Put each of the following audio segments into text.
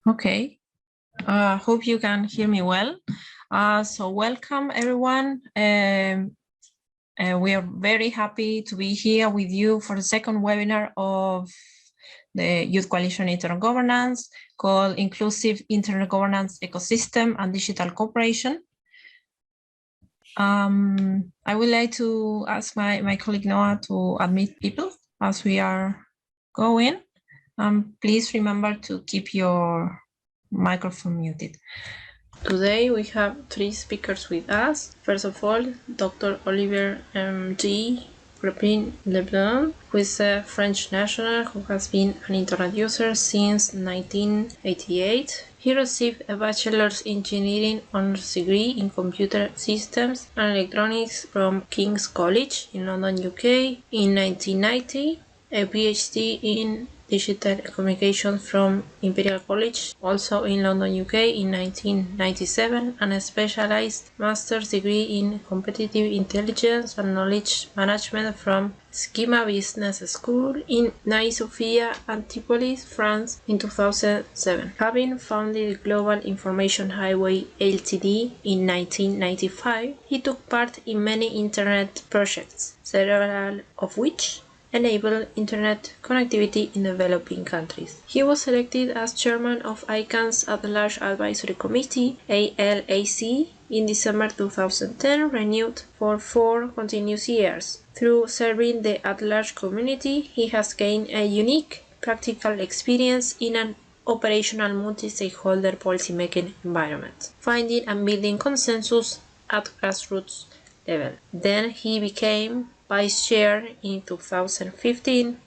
Okay, hope you can hear me well. So welcome everyone. We are very happy to be here with you for the second webinar of the Youth Coalition Internet Governance called Inclusive Internet Governance Ecosystem and Digital Cooperation. I would like to ask my colleague Noah to admit people as we are going. Please remember to keep your microphone muted. Today we have three speakers with us. First of all, Dr. Olivier MJ Crépin-Leblond, who is a French national who has been an internet user since 1988. He received a bachelor's engineering honors degree in computer systems and electronics from King's College in London, UK in 1990, a PhD in digital communications from Imperial College, also in London, UK in 1997, and a specialized master's degree in competitive intelligence and knowledge management from Schema Business School in Nea Sophia, Antipolis, France in 2007. Having founded Global Information Highway Ltd in 1995, he took part in many internet projects, several of which enable internet connectivity in developing countries. He was elected as chairman of ICANN's At-Large Advisory Committee, ALAC, in December 2010, renewed for 4 continuous years. Through serving the at-large community, he has gained a unique practical experience in an operational multi-stakeholder policymaking environment, finding and building consensus at grassroots level. Then he became Vice Chair in 2015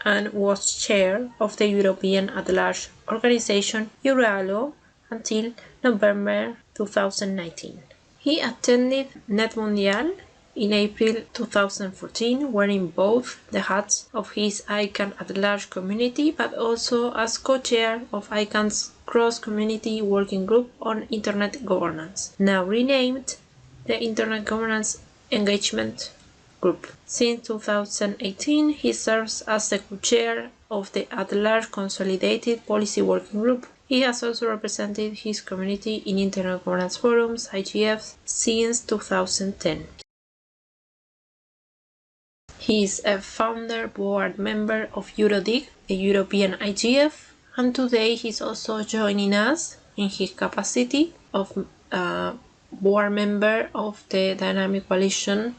and was Chair of the European At-Large Organization EuroALO until November 2019. He attended NetMundial in April 2014, wearing both the hats of his ICANN At-Large community, but also as co-chair of ICANN's Cross-Community Working Group on Internet Governance, now renamed the Internet Governance Engagement Group. Since 2018, he serves as the co-chair of the At-Large Consolidated Policy Working Group. He has also represented his community in Internet Governance Forums, IGFs, since 2010. He is a founder board member of EuroDig, the European IGF, and today he is also joining us in his capacity of board member of the Dynamic Coalition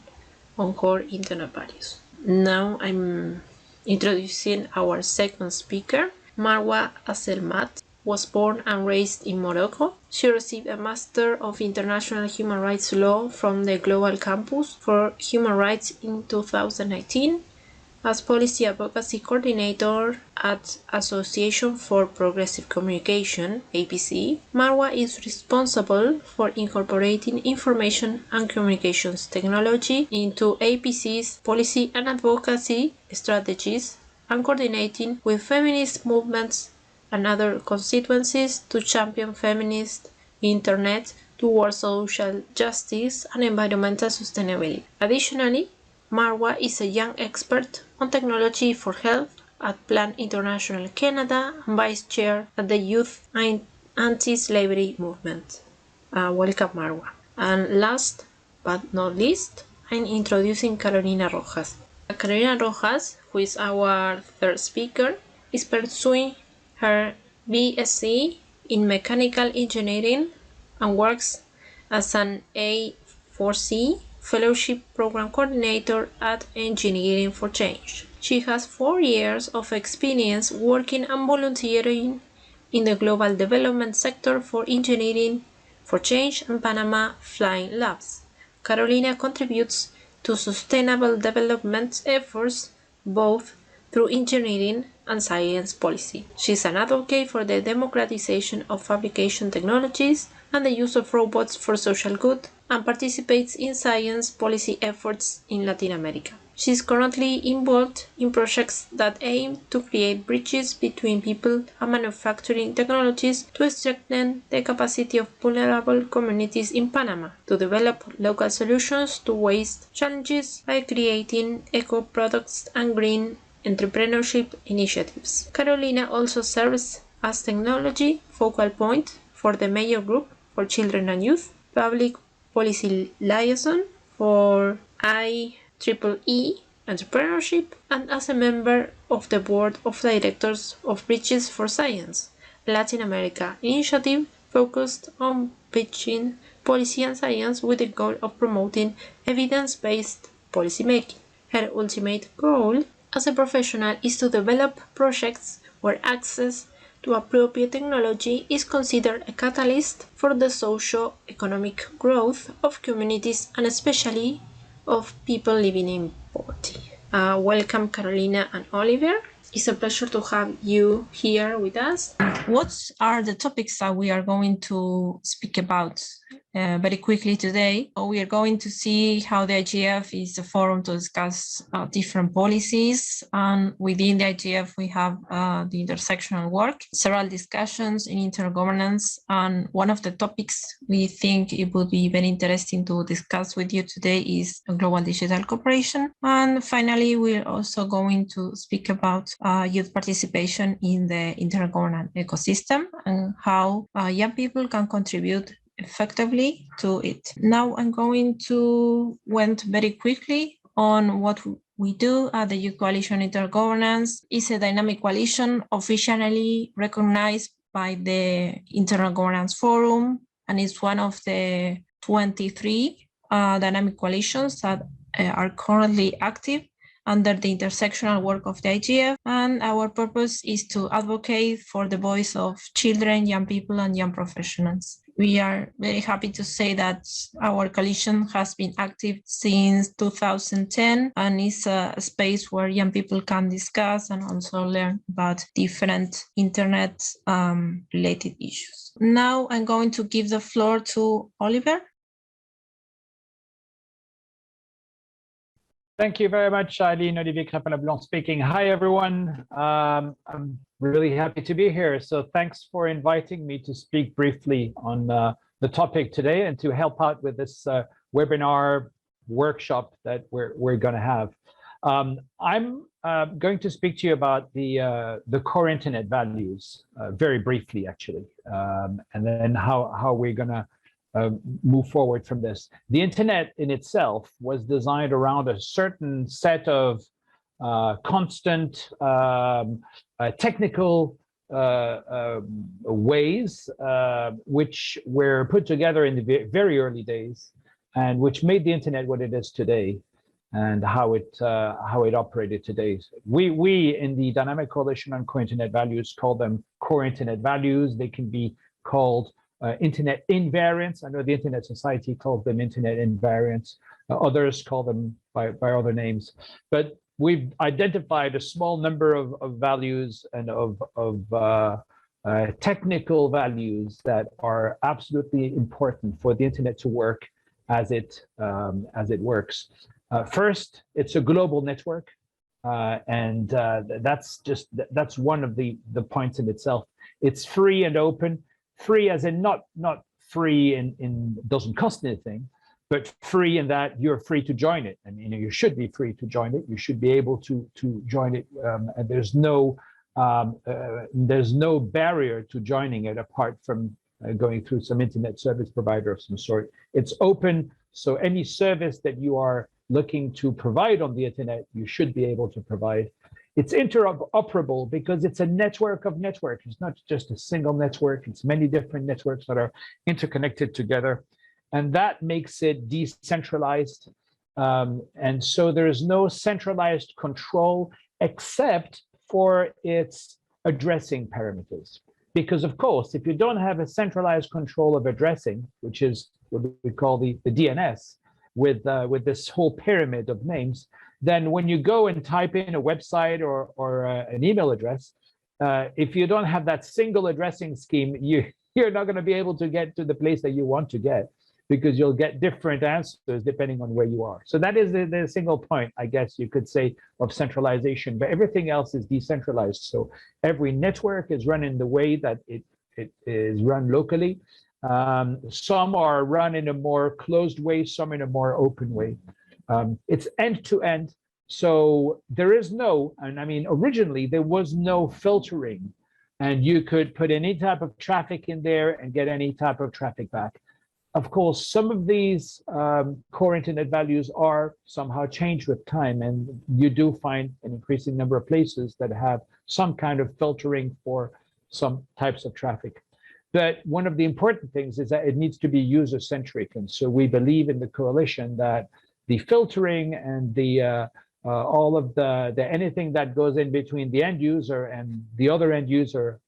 on Core Internet Values. Now I'm introducing our second speaker. Marwa Azelmat was born and raised in Morocco. She received a Master of International Human Rights Law from the Global Campus for Human Rights in 2019. As Policy Advocacy Coordinator at Association for Progressive Communication, APC, Marwa is responsible for incorporating information and communications technology into APC's policy and advocacy strategies and coordinating with feminist movements and other constituencies to champion feminist internet towards social justice and environmental sustainability. Additionally, Marwa is a young expert on technology for health at Plan International Canada and vice chair at the Youth Anti-Slavery Movement. Welcome, Marwa. And last but not least, I'm introducing Carolina Rojas. Carolina Rojas, who is our third speaker, is pursuing her BSc in Mechanical Engineering and works as an A4C Fellowship Program Coordinator at Engineering for Change. She has 4 years of experience working and volunteering in the global development sector for Engineering for Change and Panama Flying Labs. Carolina contributes to sustainable development efforts both through engineering and science policy. She is an advocate for the democratization of fabrication technologies and the use of robots for social good, and participates in science policy efforts in Latin America. She is currently involved in projects that aim to create bridges between people and manufacturing technologies to strengthen the capacity of vulnerable communities in Panama to develop local solutions to waste challenges by creating eco-products and green entrepreneurship initiatives. Carolina also serves as technology focal point for the major group for children and youth, public policy liaison for IEEE entrepreneurship, and as a member of the board of directors of Bridges for Science, Latin America initiative focused on bridging policy and science with the goal of promoting evidence-based policymaking. Her ultimate goal as a professional is to develop projects where access to appropriate technology is considered a catalyst for the socio-economic growth of communities and especially of people living in poverty. Welcome, Carolina and Oliver. It's a pleasure to have you here with us. What are the topics that we are going to speak about very quickly today? We are going to see how the IGF is a forum to discuss different policies, and within the IGF we have the intersectional work, several discussions in intergovernance, and one of the topics we think it would be very interesting to discuss with you today is global digital cooperation. And finally, we're also going to speak about youth participation in the intergovernance ecosystem and how young people can contribute effectively to it. Now I'm going to went very quickly on what we do at the Youth Coalition Intergovernance. It's a dynamic coalition officially recognized by the Intergovernance Forum, and it's one of the 23 dynamic coalitions that are currently active under the intersectional work of the IGF, and our purpose is to advocate for the voice of children, young people, and young professionals. We are very happy to say that our coalition has been active since 2010 and is a space where young people can discuss and also learn about different internet related issues. Now I'm going to give the floor to Oliver. Thank you very much, Eileen. Olivier Crépin-Leblond speaking. Hi, everyone. I'm really happy to be here. So thanks for inviting me to speak briefly on the topic today and to help out with this webinar workshop that we're going to have. I'm going to speak to you about the core internet values very briefly, actually, and then how we're going to move forward from this. The internet in itself was designed around a certain set of constant technical ways which were put together in the very early days and which made the internet what it is today and how it operated today. We in the Dynamic Coalition on Core Internet Values call them core internet values. They can be called internet invariants. I know the Internet Society calls them internet invariants. Others call them by other names. But we've identified a small number of values and of technical values that are absolutely important for the internet to work as it works. First, it's a global network, and that's one of the points in itself. It's free and open. Free as in not free in doesn't cost anything, but free in that you're free to join it. I mean, you should be free to join it. You should be able to join it, and there's no barrier to joining it apart from going through some internet service provider of some sort. It's open, so any service that you are looking to provide on the internet, you should be able to provide. It's interoperable because it's a network of networks. It's not just a single network. It's many different networks that are interconnected together. And that makes it decentralized. And so there is no centralized control except for its addressing parameters. Because of course, if you don't have a centralized control of addressing, which is what we call the DNS, with this whole pyramid of names, then when you go and type in a website or an email address, if you don't have that single addressing scheme, you're not going to be able to get to the place that you want to get, because you'll get different answers depending on where you are. So that is the single point, I guess you could say, of centralization, but everything else is decentralized. So every network is run in the way that it is run locally. Some are run in a more closed way, some in a more open way. It's end-to-end, so there is no, and I mean, originally there was no filtering and you could put any type of traffic in there and get any type of traffic back. Of course, some of these core internet values are somehow changed with time, and you do find an increasing number of places that have some kind of filtering for some types of traffic. But one of the important things is that it needs to be user-centric, and so we believe in the coalition that the filtering and the all of the anything that goes in between the end user and the other end user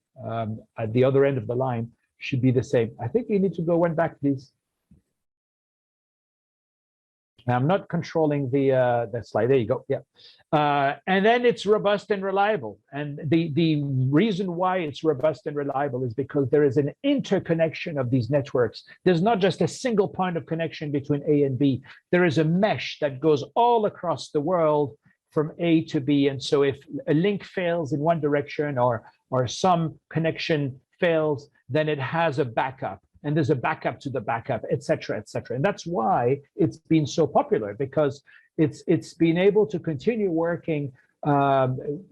at the other end of the line should be the same. I think you need to go one back, please. Now, I'm not controlling the slide. There you go. Yeah. And then it's robust and reliable. And the reason why it's robust and reliable is because there is an interconnection of these networks. There's not just a single point of connection between A and B. There is a mesh that goes all across the world from A to B. And so if a link fails in one direction or some connection fails, then it has a backup. And there's a backup to the backup, et cetera, et cetera. And that's why it's been so popular, because it's been able to continue working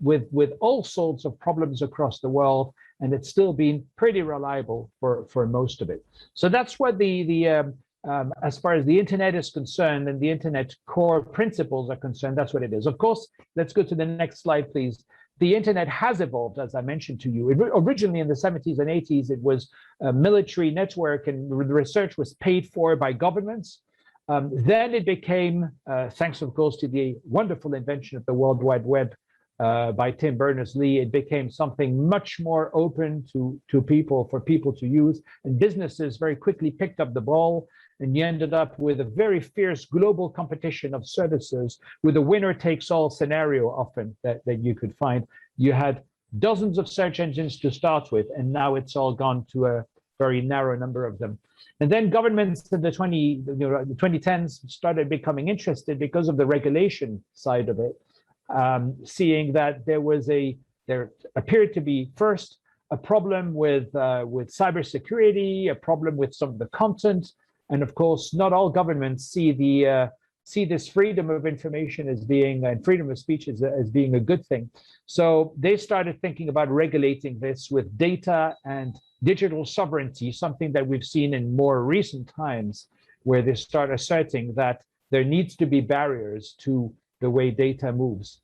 with all sorts of problems across the world, and it's still been pretty reliable for most of it. So that's what as far as the internet is concerned and the internet core principles are concerned, that's what it is. Of course, let's go to the next slide, please. The internet has evolved, as I mentioned to you. Originally in the 70s and 80s, it was a military network, and the research was paid for by governments. Then it became, thanks of course to the wonderful invention of the World Wide Web by Tim Berners-Lee, it became something much more open to people, for people to use, and businesses very quickly picked up the ball, and you ended up with a very fierce global competition of services with a winner-takes-all scenario often that you could find. You had dozens of search engines to start with, and now it's all gone to a very narrow number of them. And then governments in the 2010s started becoming interested because of the regulation side of it, seeing that there appeared to be first a problem with cybersecurity, a problem with some of the content, and of course, not all governments see this freedom of information as being, and freedom of speech as being a good thing. So they started thinking about regulating this with data and digital sovereignty, something that we've seen in more recent times, where they start asserting that there needs to be barriers to the way data moves.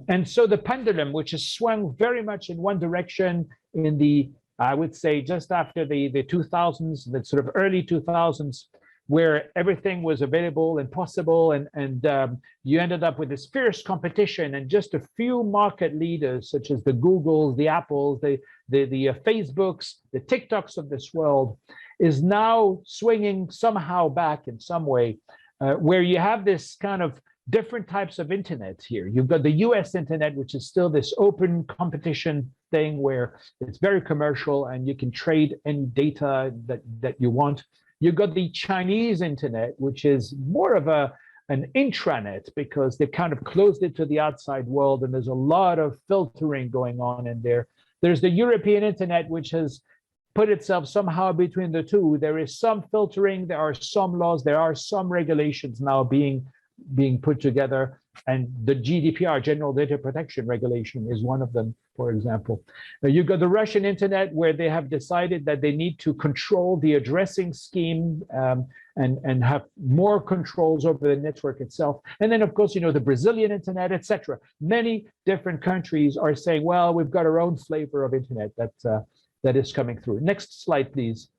And so the pendulum, which has swung very much in one direction in the, I would say, just after the 2000s, the sort of early 2000s, where everything was available and possible, and you ended up with this fierce competition, and just a few market leaders, such as the Googles, the Apples, the Facebooks, the TikToks of this world, is now swinging somehow back in some way, where you have this kind of different types of internet here. You've got the US internet, which is still this open competition thing where it's very commercial and you can trade any data that you want. You've got the Chinese internet, which is more of an intranet, because they've kind of closed it to the outside world, and there's a lot of filtering going on in there. There's the European internet, which has put itself somehow between the two. There is some filtering, there are some laws, there are some regulations now being put together, and the GDPR, General Data Protection Regulation, is one of them, for example. Now, you've got the Russian internet, where they have decided that they need to control the addressing scheme and have more controls over the network itself. And then, of course, the Brazilian internet, etc. Many different countries are saying, well, we've got our own flavor of internet that is coming through. Next slide, please.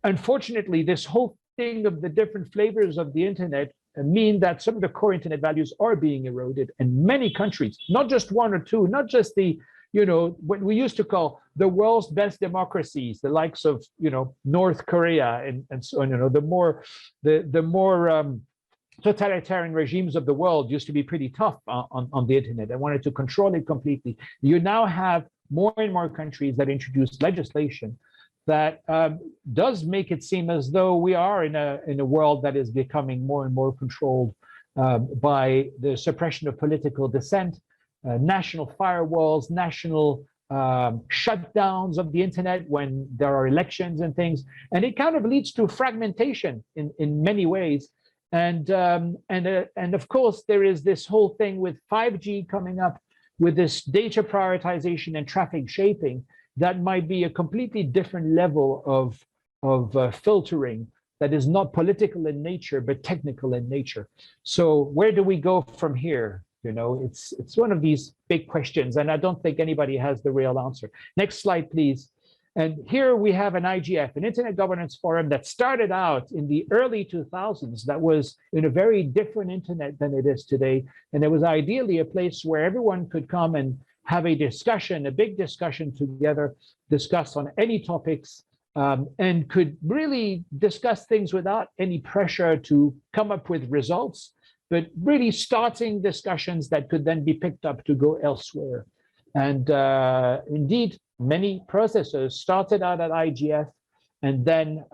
Unfortunately, this whole thing of the different flavors of the internet mean that some of the core internet values are being eroded in many countries, not just one or two, not just the, what we used to call the world's best democracies, the likes of, North Korea and so on. The more totalitarian regimes of the world used to be pretty tough on the internet. They wanted to control it completely. You now have more and more countries that introduce legislation that does make it seem as though we are in a world that is becoming more and more controlled by the suppression of political dissent, national firewalls, national shutdowns of the internet when there are elections and things, and it kind of leads to fragmentation in many ways. And of course, there is this whole thing with 5G coming up, with this data prioritization and traffic shaping. that might be a completely different level of filtering that is not political in nature, but technical in nature. So where do we go from here? You know, it's one of these big questions, and I don't think anybody has the real answer. Next slide, please. And here we have an IGF, an Internet Governance Forum that started out in the early 2000s, that was in a very different internet than it is today. And it was ideally a place where everyone could come and have a discussion, a big discussion together, discuss on any topics, and could really discuss things without any pressure to come up with results, but really starting discussions that could then be picked up to go elsewhere. And indeed, many processors started out at IGF, and then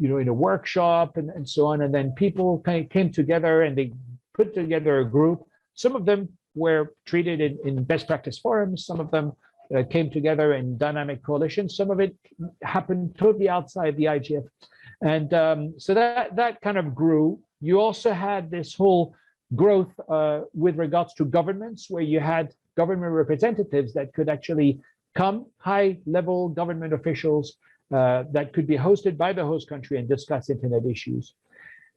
you know, in a workshop and so on, and then people came together and they put together a group. Some of them were treated in best practice forums, some of them came together in dynamic coalitions, some of it happened totally outside the IGF. And so that kind of grew. You also had this whole growth with regards to governments, where you had government representatives that could actually come, high-level government officials that could be hosted by the host country and discuss internet issues.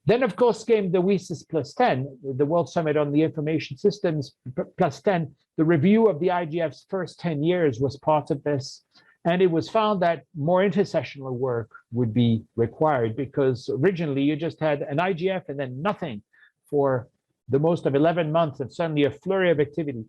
Then, of course, came the WSIS plus 10, the World Summit on the Information Systems plus 10. The review of the IGF's first 10 years was part of this. And it was found that more intersessional work would be required, because originally you just had an IGF and then nothing for the most of 11 months, and suddenly a flurry of activity.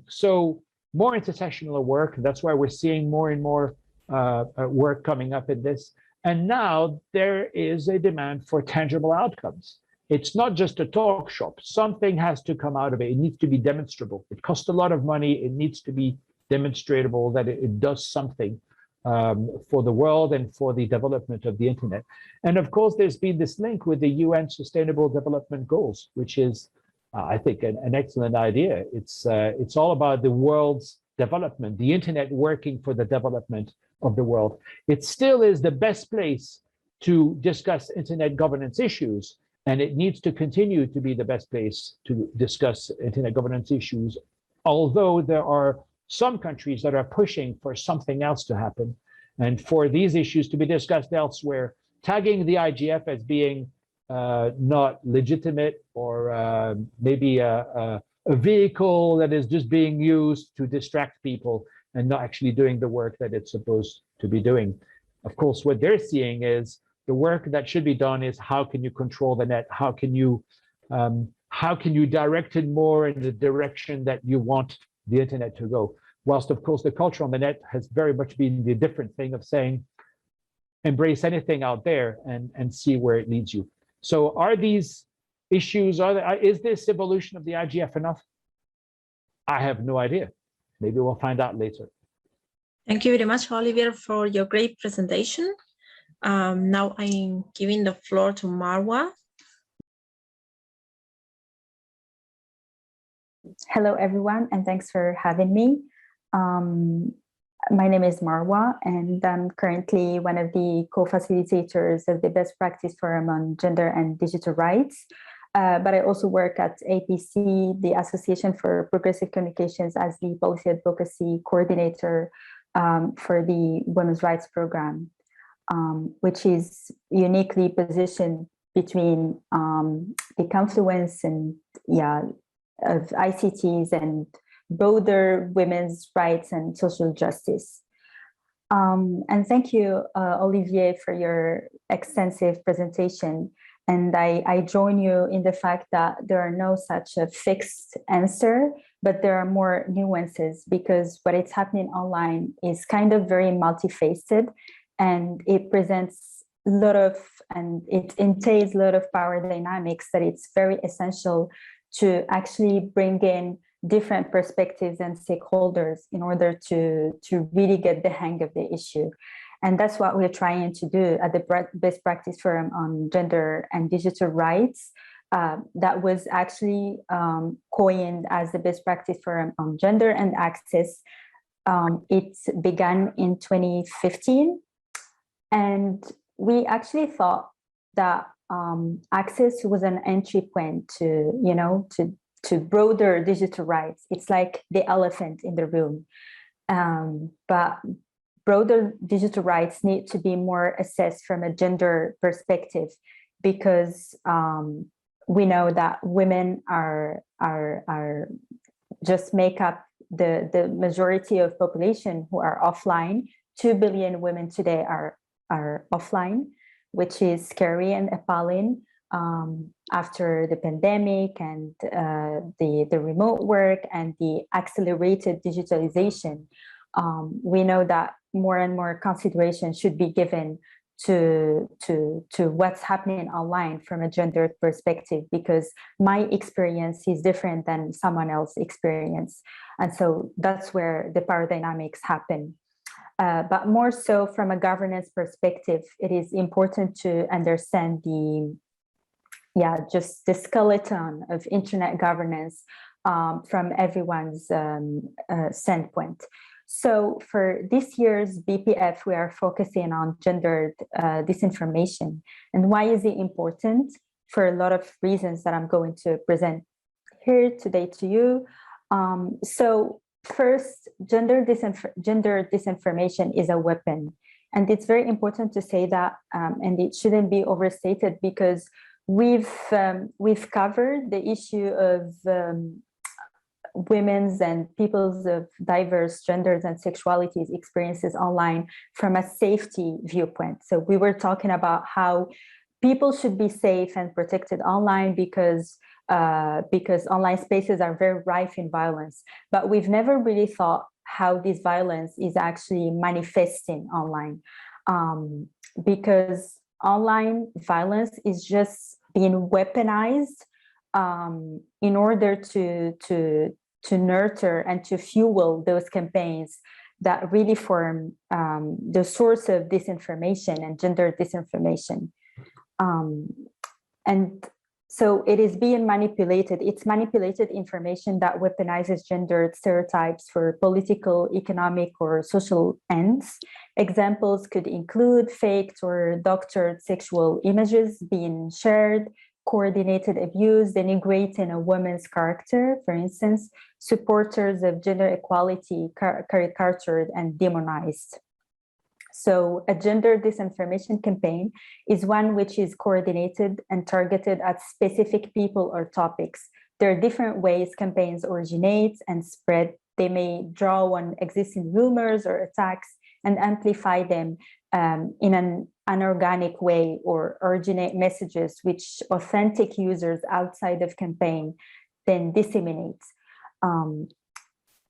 So more intersessional work. That's why we're seeing more and more work coming up in this. And now there is a demand for tangible outcomes. It's not just a talk shop. Something has to come out of it. It needs to be demonstrable. It costs a lot of money. It needs to be demonstrable that it does something for the world and for the development of the internet. And of course, there's been this link with the UN Sustainable Development Goals, which is, I think, an excellent idea. It's all about the world's development, the internet working for the development of the world. It still is the best place to discuss internet governance issues, and it needs to continue to be the best place to discuss internet governance issues, although there are some countries that are pushing for something else to happen, and for these issues to be discussed elsewhere, tagging the IGF as being not legitimate, or maybe a vehicle that is just being used to distract people and not actually doing the work that it's supposed to be doing. Of course, what they're seeing is the work that should be done is, how can you control the net? How can you direct it more in the direction that you want the internet to go? Whilst, of course, the culture on the net has very much been the different thing of saying, embrace anything out there and see where it leads you. So are these issues, is this evolution of the IGF enough? I have no idea. Maybe we'll find out later. Thank you very much, Olivier, for your great presentation. Now I'm giving the floor to Marwa. Hello, everyone, and thanks for having me. My name is Marwa, and I'm currently one of the co-facilitators of the Best Practice Forum on Gender and Digital Rights. But I also work at APC, the Association for Progressive Communications, as the Policy Advocacy Coordinator for the Women's Rights Program, which is uniquely positioned between the confluence and of ICTs and broader women's rights and social justice. And thank you, Olivier, for your extensive presentation. And I join you in the fact that there are no such a fixed answer, but there are more nuances, because what is happening online is kind of very multifaceted, and it presents a lot of, and it entails a lot of power dynamics that it's very essential to actually bring in different perspectives and stakeholders in order to really get the hang of the issue. And that's what we're trying to do at the Best Practice Forum on Gender and Digital Rights. That was actually coined as the Best Practice Forum on Gender and Access. It began in 2015. And we actually thought that access was an entry point to broader digital rights. It's like the elephant in the room. But broader digital rights need to be more assessed from a gender perspective, because we know that women are just make up the majority of population who are offline. 2 billion women today are offline, which is scary and appalling. After the pandemic and the remote work and the accelerated digitalization, we know that more and more consideration should be given to what's happening online from a gender perspective, because my experience is different than someone else's experience. And so that's where the power dynamics happen. But more so from a governance perspective, it is important to understand just the skeleton of internet governance from everyone's standpoint. So for this year's BPF, we are focusing on gendered disinformation. And why is it important? For a lot of reasons that I'm going to present here today to you. So first, gender disinformation is a weapon. And it's very important to say that, and it shouldn't be overstated, because we've covered the issue of women's and people's of diverse genders and sexualities experiences online from a safety viewpoint. So we were talking about how people should be safe and protected online because online spaces are very rife in violence. But we've never really thought how this violence is actually manifesting online, because online violence is just being weaponized in order to nurture and to fuel those campaigns that really form the source of disinformation and gender disinformation. And so it is being manipulated. It's manipulated information that weaponizes gendered stereotypes for political, economic, or social ends. Examples could include faked or doctored sexual images being shared, coordinated abuse, denigrating a woman's character, for instance, supporters of gender equality caricatured and demonized. So a gender disinformation campaign is one which is coordinated and targeted at specific people or topics. There are different ways campaigns originate and spread. They may draw on existing rumors or attacks and amplify them in an unorganic way, or originate messages which authentic users outside of campaign then disseminate.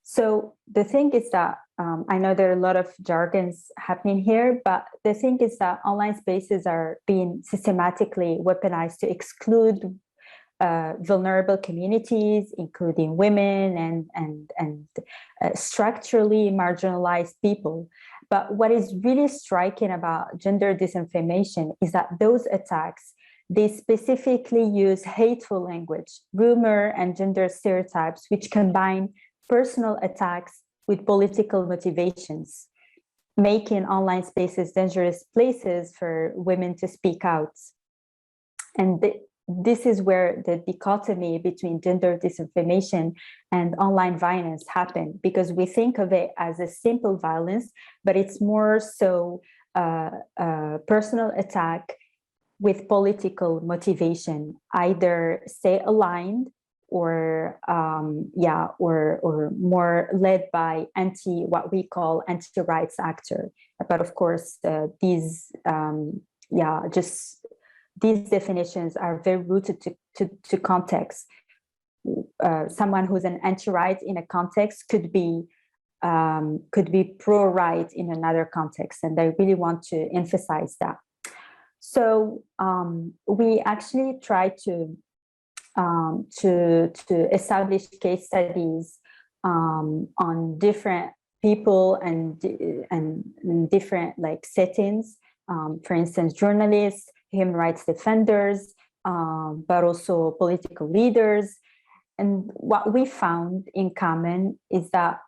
So the thing is that I know there are a lot of jargons happening here, but the thing is that online spaces are being systematically weaponized to exclude vulnerable communities, including women and structurally marginalized people. But what is really striking about gender disinformation is that those attacks, they specifically use hateful language, rumor, and gender stereotypes, which combine personal attacks with political motivations, making online spaces dangerous places for women to speak out. And this is where the dichotomy between gender disinformation and online violence happen, because we think of it as a simple violence, but it's more so a personal attack with political motivation, either stay aligned or more led by what we call anti-rights actor. But of course, these definitions are very rooted to context. Someone who's an anti-right in a context could be pro-right in another context, and I really want to emphasize that. So we actually try to establish case studies on different people and different settings. For instance, journalists, human rights defenders, but also political leaders. And what we found in common is that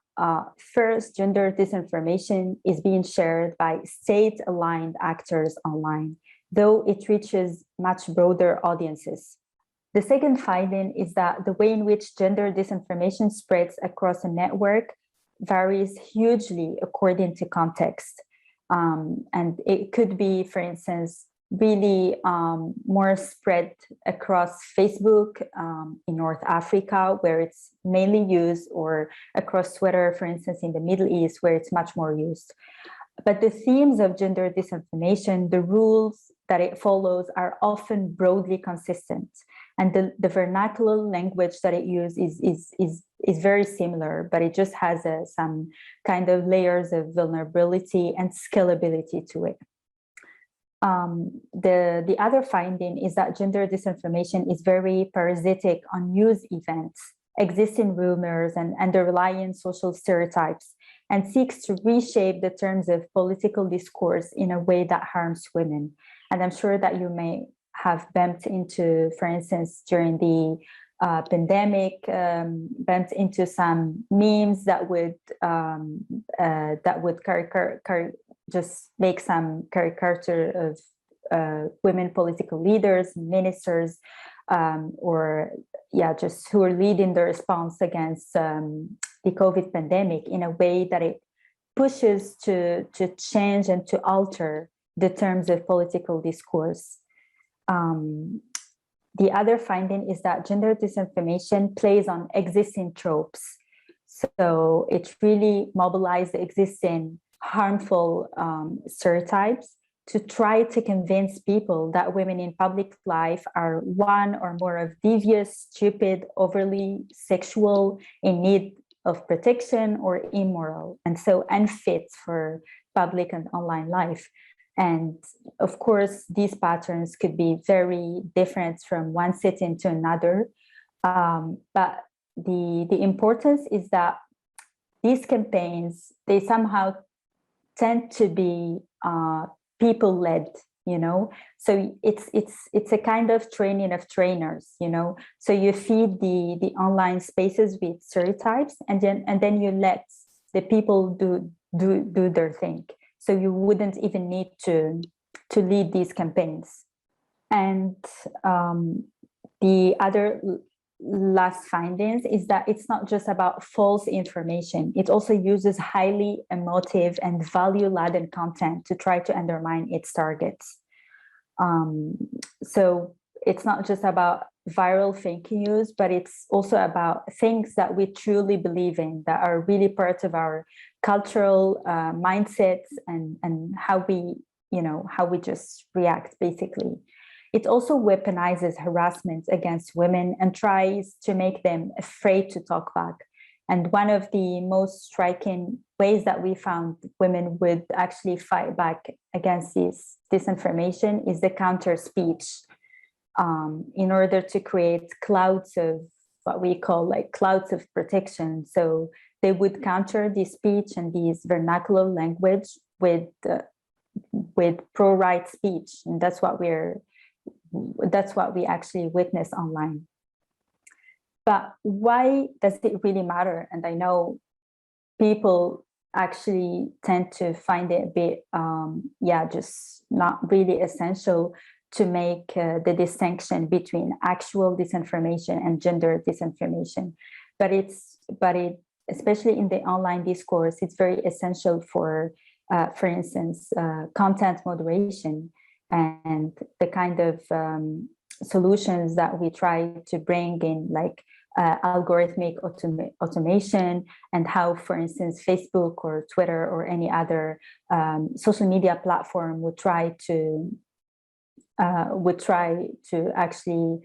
first, gender disinformation is being shared by state-aligned actors online, though it reaches much broader audiences. The second finding is that the way in which gender disinformation spreads across a network varies hugely according to context. And it could be, for instance, really more spread across Facebook in North Africa, where it's mainly used, or across Twitter, for instance, in the Middle East, where it's much more used. But the themes of gender disinformation, the rules that it follows, are often broadly consistent. And the vernacular language that it uses is very similar, but it just has some kind of layers of vulnerability and scalability to it. The other finding is that gender disinformation is very parasitic on news events, existing rumors, and underlying social stereotypes, and seeks to reshape the terms of political discourse in a way that harms women. And I'm sure that you may have bumped into, for instance, during the pandemic, bumped into some memes that would just make some caricature of women political leaders, ministers, or just who are leading the response against the COVID pandemic in a way that it pushes to change and to alter the terms of political discourse. The other finding is that gender disinformation plays on existing tropes. So it really mobilizes the existing harmful stereotypes to try to convince people that women in public life are one or more of devious, stupid, overly sexual, in need of protection, or immoral, and so unfit for public and online life. And of course, these patterns could be very different from one setting to another. But the importance is that these campaigns, they somehow tend to be people-led, so it's a kind of training of trainers, so you feed the online spaces with stereotypes, and then you let the people do their thing, so you wouldn't even need to lead these campaigns. And the other last findings is that it's not just about false information. It also uses highly emotive and value-laden content to try to undermine its targets. So it's not just about viral fake news, but it's also about things that we truly believe in, that are really part of our cultural mindsets and how we just react, basically. It also weaponizes harassment against women and tries to make them afraid to talk back. And one of the most striking ways that we found women would actually fight back against this disinformation is the counter speech, in order to create clouds of what we call clouds of protection. So they would counter this speech and this vernacular language with pro-right speech, and that's what we actually witness online. But why does it really matter? And I know people actually tend to find it a bit, just not really essential to make the distinction between actual disinformation and gender disinformation. But especially in the online discourse, it's very essential for instance, content moderation, and the kind of solutions that we try to bring in, algorithmic automation, and how, for instance, Facebook or Twitter or any other social media platform would try to actually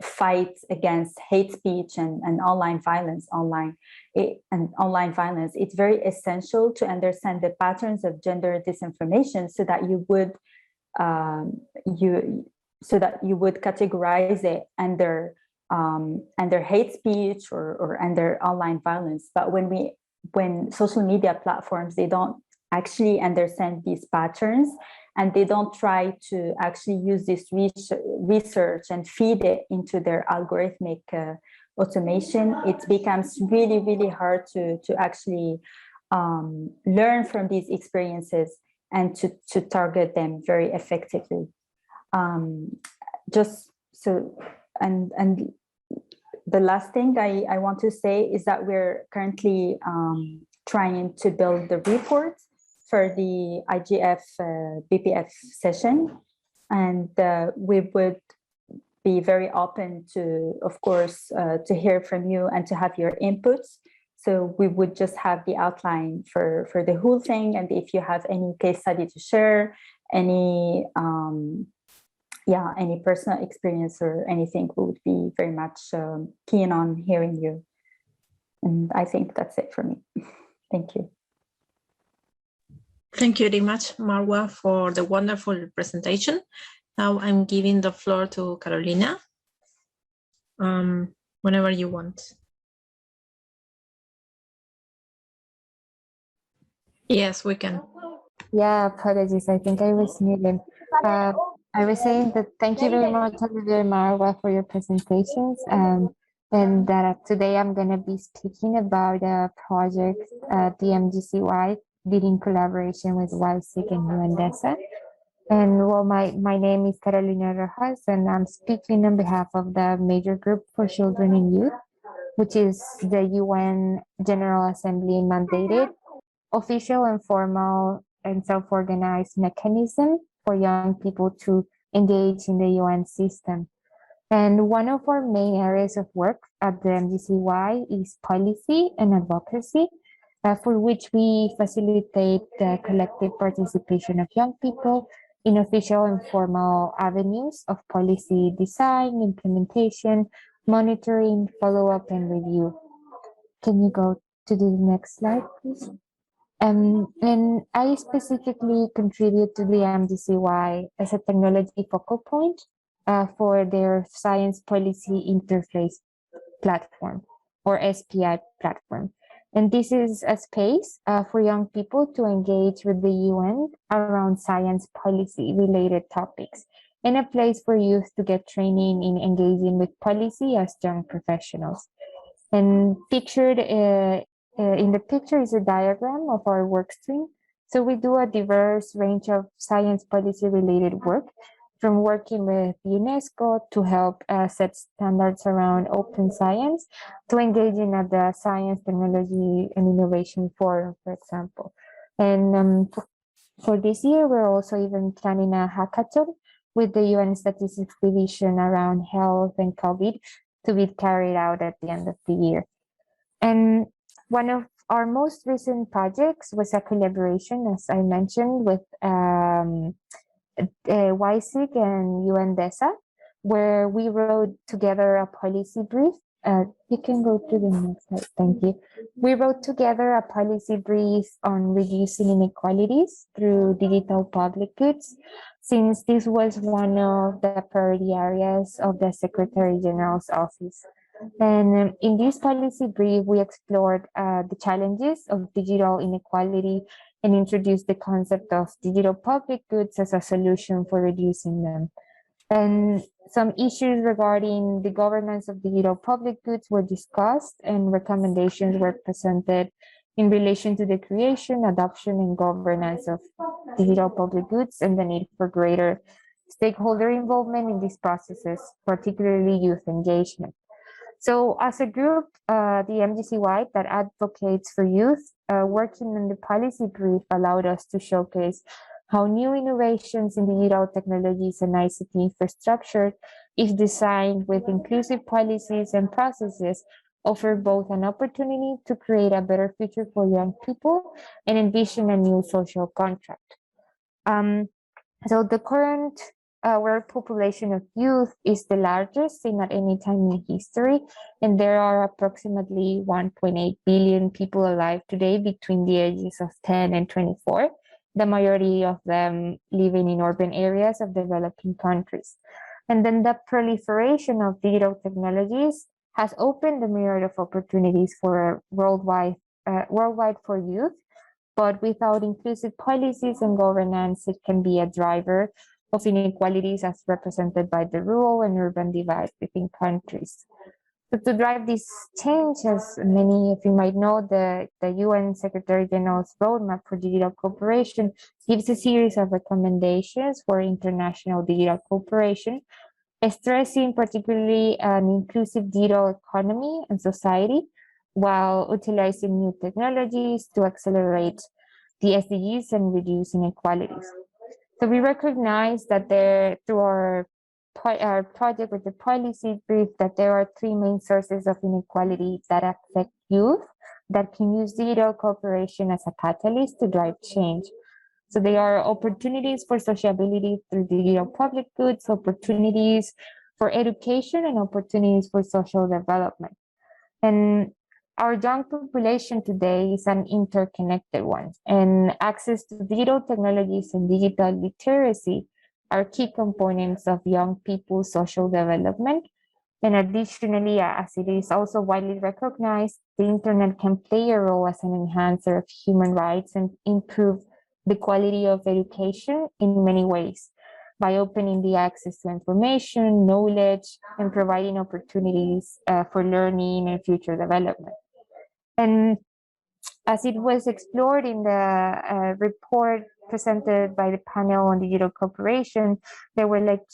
fight against hate speech and online violence online violence. It's very essential to understand the patterns of gender disinformation so that you would categorize it under hate speech or under online violence. But when social media platforms, they don't actually understand these patterns, and they don't try to actually use this research and feed it into their algorithmic automation, it becomes really, really hard to actually learn from these experiences and to target them very effectively. the last thing I want to say is that we're currently trying to build the report for the IGF BPF session, and we would be very open to, of course, to hear from you and to have your inputs. So we would just have the outline for the whole thing, and if you have any case study to share, any any personal experience or anything, we would be very much keen on hearing you. And I think that's it for me. Thank you. Thank you very much, Marwa, for the wonderful presentation. Now I'm giving the floor to Carolina, whenever you want. Yes, we can. Yeah, apologies. I think I was muted. I was saying that thank you very much, Olivier, Marwa, for your presentations. And that today I'm going to be speaking about a project at the MGCY did in collaboration with YCIG and UNDESA. And well, my name is Carolina Rojas, and I'm speaking on behalf of the Major Group for Children and Youth, which is the UN General Assembly mandated, official, informal, and self-organized mechanism for young people to engage in the UN system. And one of our main areas of work at the MGCY is policy and advocacy, for which we facilitate the collective participation of young people in official and formal avenues of policy design, implementation, monitoring, follow-up, and review. Can you go to the next slide, please? And I specifically contribute to the MGCY as a technology focal point for their science policy interface platform, or SPI platform. And this is a space for young people to engage with the UN around science policy related topics, and a place for youth to get training in engaging with policy as young professionals. And pictured in the picture is a diagram of our work stream. So we do a diverse range of science policy related work, from working with UNESCO to help set standards around open science, to engaging at the Science, Technology and Innovation Forum, for example. And for this year, we're also even planning a hackathon with the UN Statistics Division around health and COVID to be carried out at the end of the year. And one of our most recent projects was a collaboration, as I mentioned, with YCIG and UNDESA, where we wrote together a policy brief. You can go to the next slide, thank you. We wrote together a policy brief on reducing inequalities through digital public goods, since this was one of the priority areas of the Secretary General's office. And in this policy brief, we explored the challenges of digital inequality and introduced the concept of digital public goods as a solution for reducing them. And some issues regarding the governance of digital public goods were discussed, and recommendations were presented in relation to the creation, adoption, and governance of digital public goods, and the need for greater stakeholder involvement in these processes, particularly youth engagement. So as a group, the MGCY that advocates for youth, working on the policy brief allowed us to showcase how new innovations in digital technologies and ICT infrastructure, if designed with inclusive policies and processes, offer both an opportunity to create a better future for young people and envision a new social contract. So the current world population of youth is the largest seen at any time in history, and there are approximately 1.8 billion people alive today between the ages of 10 and 24, the majority of them living in urban areas of developing countries. And then the proliferation of digital technologies has opened the myriad of opportunities for worldwide for youth, but without inclusive policies and governance, it can be a driver of inequalities as represented by the rural and urban divide within countries. So to drive this change, as many of you might know, the UN Secretary General's Roadmap for Digital Cooperation gives a series of recommendations for international digital cooperation, stressing particularly an inclusive digital economy and society, while utilizing new technologies to accelerate the SDGs and reduce inequalities. So we recognize that through our project with the policy brief, that there are three main sources of inequality that affect youth that can use digital cooperation as a catalyst to drive change. So they are opportunities for sociability through digital public goods, opportunities for education, and opportunities for social development. And our young population today is an interconnected one, and access to digital technologies and digital literacy are key components of young people's social development. And additionally, as it is also widely recognized, the internet can play a role as an enhancer of human rights and improve the quality of education in many ways by opening the access to information, knowledge, and providing opportunities for learning and future development. And as it was explored in the report presented by the panel on digital cooperation, there were like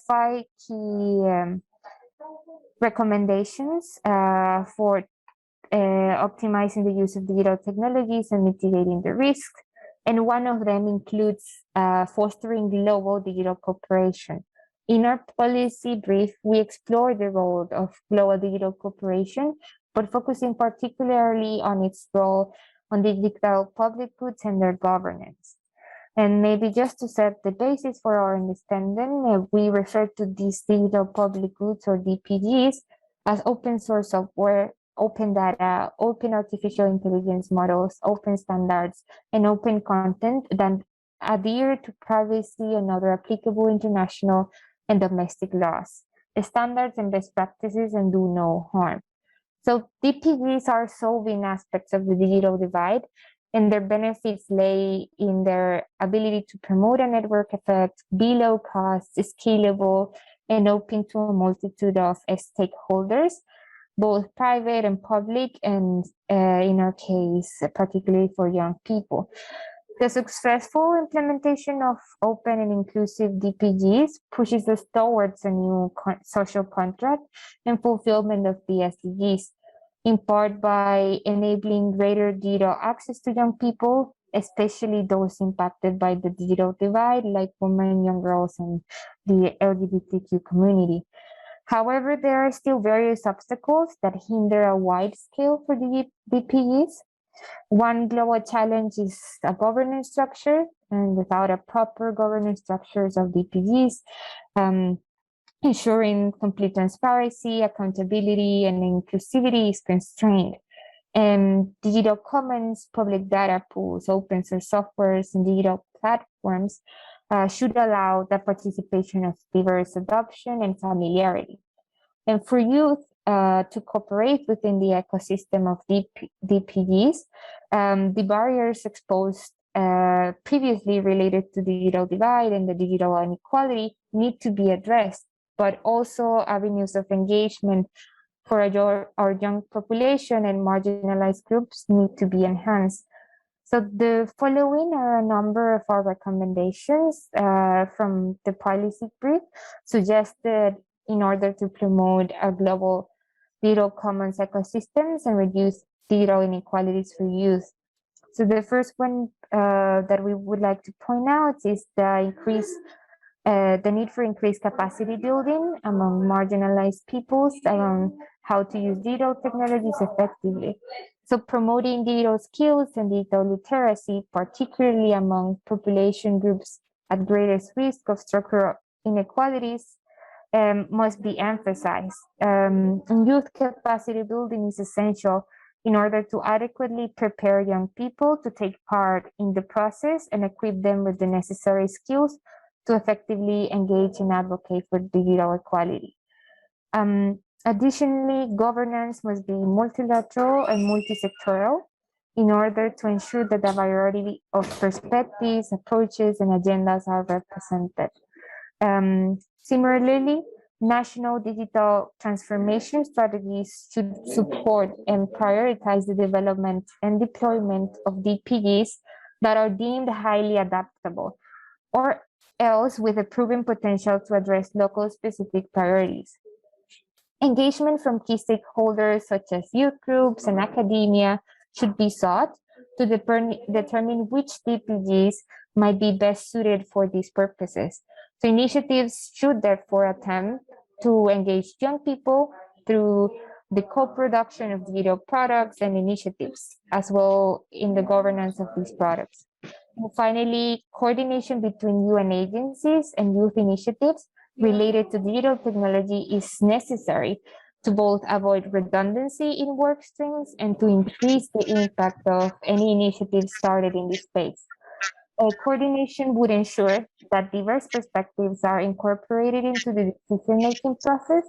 five key recommendations for optimizing the use of digital technologies and mitigating the risks. And one of them includes fostering global digital cooperation. In our policy brief, we explore the role of global digital cooperation, but focusing particularly on its role on digital public goods and their governance. And maybe just to set the basis for our understanding, we refer to these digital public goods, or DPGs, as open source software, open data, open artificial intelligence models, open standards, and open content that adhere to privacy and other applicable international and domestic laws, standards and best practices, and do no harm. So DPGs are solving aspects of the digital divide, and their benefits lay in their ability to promote a network effect, be low cost, scalable, and open to a multitude of stakeholders, both private and public, and in our case, particularly for young people. The successful implementation of open and inclusive DPGs pushes us towards a new social contract and fulfillment of the SDGs, in part by enabling greater digital access to young people, especially those impacted by the digital divide, like women, young girls, and the LGBTQ community. However, there are still various obstacles that hinder a wide scale for the DPGs. One global challenge is a governance structure, and without a proper governance structures of DPGs, ensuring complete transparency, accountability, and inclusivity is constrained. And digital commons, public data pools, open source softwares, and digital platforms should allow the participation of diverse adoption and familiarity. And for youth to cooperate within the ecosystem of DPGs, the barriers exposed previously related to digital divide and the digital inequality need to be addressed, but also avenues of engagement for our young population and marginalized groups need to be enhanced. So the following are a number of our recommendations from the policy brief suggested in order to promote a global digital commons ecosystems and reduce digital inequalities for youth. So the first one that we would like to point out is the need for increased capacity building among marginalized peoples around how to use digital technologies effectively. So promoting digital skills and digital literacy, particularly among population groups at greatest risk of structural inequalities, must be emphasized. And youth capacity building is essential in order to adequately prepare young people to take part in the process and equip them with the necessary skills to effectively engage and advocate for digital equality. Additionally, governance must be multilateral and multisectoral in order to ensure that the variety of perspectives, approaches, and agendas are represented. Similarly, national digital transformation strategies should support and prioritize the development and deployment of DPGs that are deemed highly adaptable or else with a proven potential to address local specific priorities. Engagement from key stakeholders such as youth groups and academia should be sought to determine which DPGs might be best suited for these purposes. So initiatives should therefore attempt to engage young people through the co-production of digital products and initiatives, as well in the governance of these products. And finally, coordination between UN agencies and youth initiatives related to digital technology is necessary to both avoid redundancy in work streams and to increase the impact of any initiative started in this space. Coordination would ensure that diverse perspectives are incorporated into the decision-making process.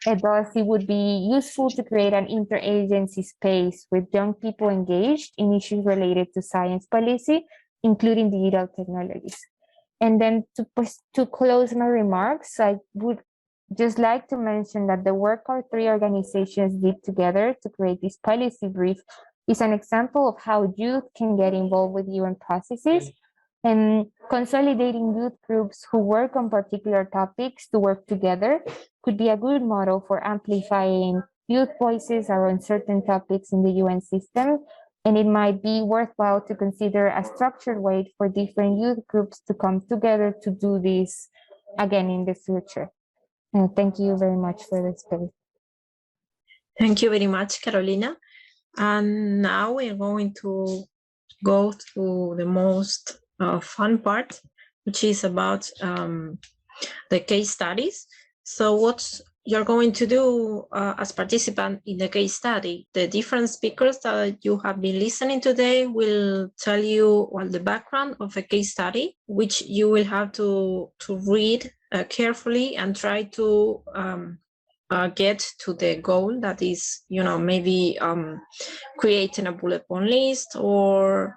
Thus, it would be useful to create an interagency space with young people engaged in issues related to science policy, including digital technologies. And then to close my remarks, I would just like to mention that the work our three organizations did together to create this policy brief is an example of how youth can get involved with UN processes, and consolidating youth groups who work on particular topics to work together could be a good model for amplifying youth voices around certain topics in the UN system. And it might be worthwhile to consider a structured way for different youth groups to come together to do this again in the future. Thank you very much for this space. Thank you very much, Carolina. And now we're going to go to the most fun part, which is about the case studies. So what you're going to do as participant in the case study, the different speakers that you have been listening today will tell you the background of a case study, which you will have to read carefully and try to get to the goal that is, maybe creating a bullet point list or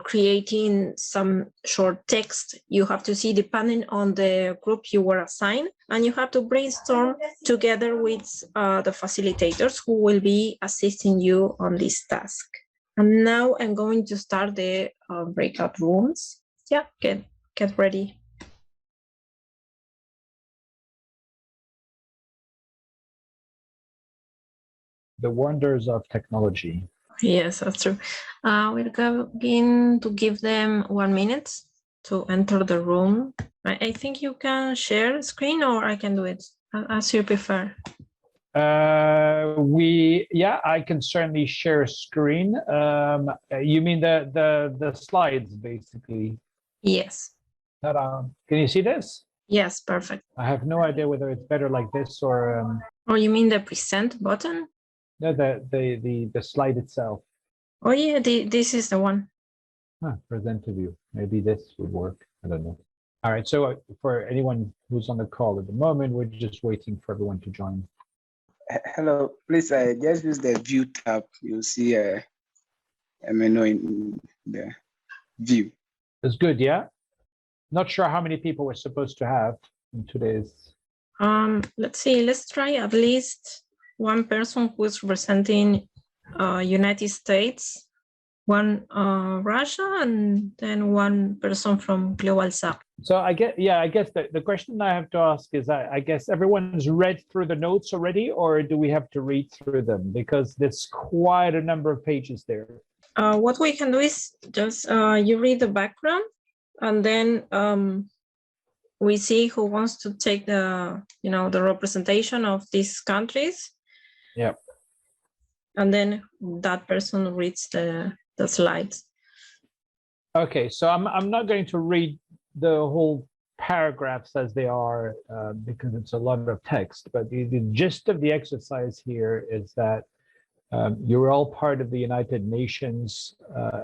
creating some short text. You have to see depending on the group you were assigned, and you have to brainstorm together with the facilitators who will be assisting you on this task. And now I'm going to start the breakout rooms. Yeah, get ready. The wonders of technology. Yes, that's true. We're going to give them 1 minute to enter the room. I think you can share screen, or I can do it as you prefer. I can certainly share screen. You mean the slides, basically? Yes. Can you see this? Yes, perfect. I have no idea whether it's better like this or. Oh, you mean the present button? No, the slide itself. Oh yeah, this is the one. Present to view. Maybe this would work. I don't know. All right. So for anyone who's on the call at the moment, we're just waiting for everyone to join. Hello. Please, just use the view tab. You'll see a menu in the view. It's good, yeah. Not sure how many people we're supposed to have in today's. Let's see. Let's try at least one person who is representing United States, one Russia, and then one person from Global South. So I guess the question I have to ask is, I guess everyone's read through the notes already, or do we have to read through them? Because there's quite a number of pages there. What we can do is just you read the background, and then we see who wants to take the representation of these countries. Yeah. And then that person reads the slides. Okay, so I'm not going to read the whole paragraphs as they are because it's a lot of text, but the gist of the exercise here is that you're all part of the United Nations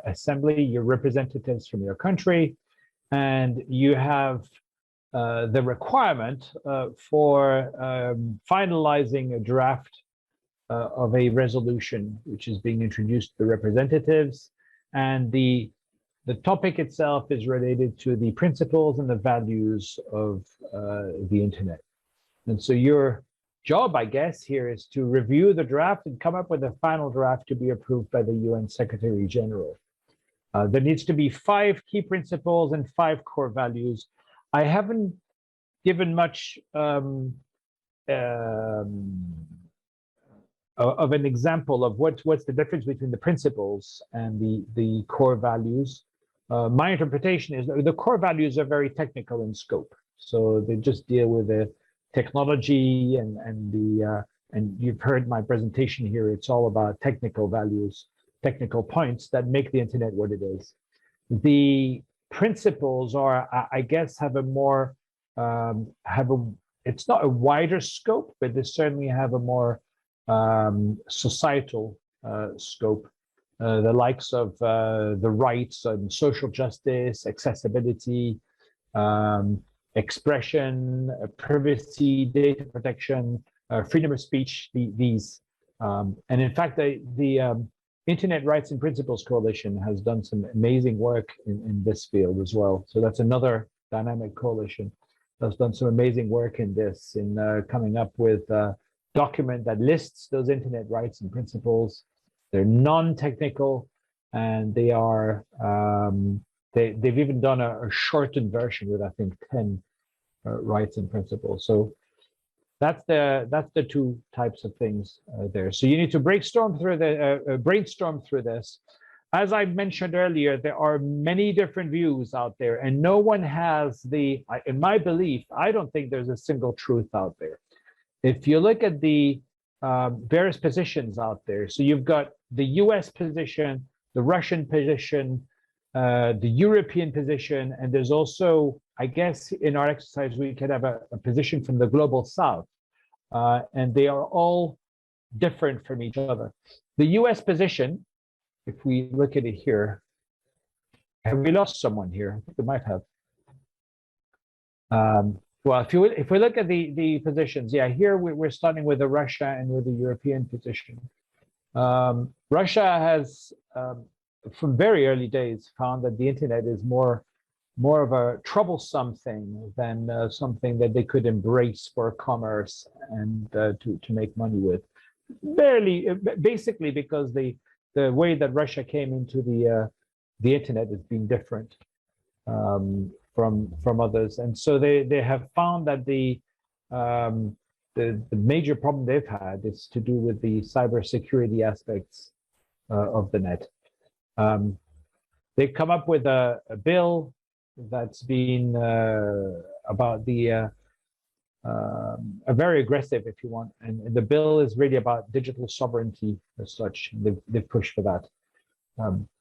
Assembly, you're representatives from your country, and you have the requirement for finalizing a draft of a resolution which is being introduced to the representatives, and the topic itself is related to the principles and the values of the internet. And so your job, I guess, here is to review the draft and come up with a final draft to be approved by the UN Secretary General. There needs to be 5 key principles and 5 core values. I haven't given much of an example of what's the difference between the principles and the core values. My interpretation is that the core values are very technical in scope, so they just deal with the technology and you've heard my presentation here. It's all about technical values, technical points that make the internet what it is. The principles are, I guess, have a more it's not a wider scope, but they certainly have a more societal scope. The likes of the rights and social justice, accessibility, expression, privacy, data protection, freedom of speech, these. And in fact, the Internet Rights and Principles Coalition has done some amazing work in this field as well. So that's another dynamic coalition that's done some amazing work in this, in coming up with a document that lists those Internet rights and principles. They're non-technical, and they are they've even done a shortened version with, I think, 10 rights and principles. So that's the 2 types of things there. So you need to brainstorm through this. As I mentioned earlier, there are many different views out there, and no one has in my belief, I don't think there's a single truth out there. If you look at the various positions out there, so you've got the US position, the Russian position, the European position, and there's also, I guess, in our exercise, we could have a position from the global South, and they are all different from each other. The US position, if we look at it here, have we lost someone here? I think we might have. Well, if we look at the positions, yeah, here we're starting with the Russia and with the European position. Russia has, from very early days, found that the internet is more of a troublesome thing than something that they could embrace for commerce and to make money with. Basically because the way that Russia came into the internet has been different from others, and so they have found that the major problem they've had is to do with the cybersecurity aspects of the net. They've come up with a bill that's been about a very aggressive, if you want, and the bill is really about digital sovereignty as such. They've pushed for that.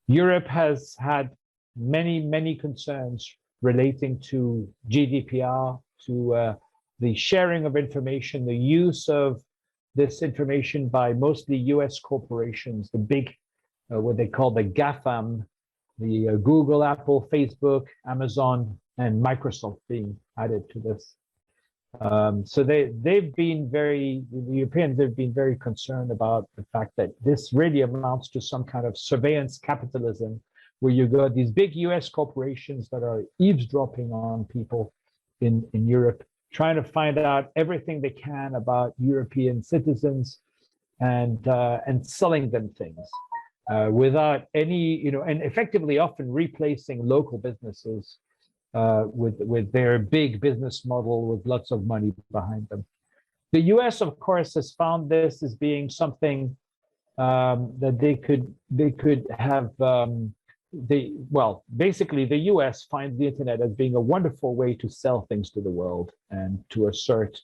Europe has had many concerns relating to GDPR, to the sharing of information, the use of this information by mostly US corporations, the big, what they call the GAFAM, the Google, Apple, Facebook, Amazon, and Microsoft being added to this. So the Europeans have been very concerned about the fact that this really amounts to some kind of surveillance capitalism, where you got these big US corporations that are eavesdropping on people in Europe, trying to find out everything they can about European citizens and selling them things without any, and effectively often replacing local businesses with their big business model with lots of money behind them. The US, of course, has found this as being something that they could have. Basically, the US finds the internet as being a wonderful way to sell things to the world and to assert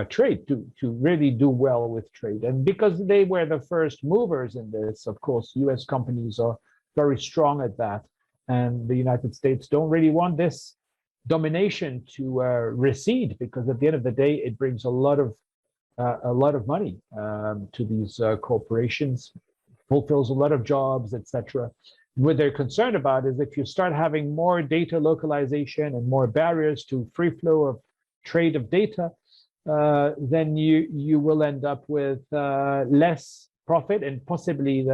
trade, to really do well with trade. And because they were the first movers in this, of course, US companies are very strong at that. And the United States don't really want this domination to recede, because at the end of the day, it brings a lot of money to these corporations, fulfills a lot of jobs, etc. What they're concerned about is if you start having more data localization and more barriers to free flow of trade of data, then you will end up with less profit and possibly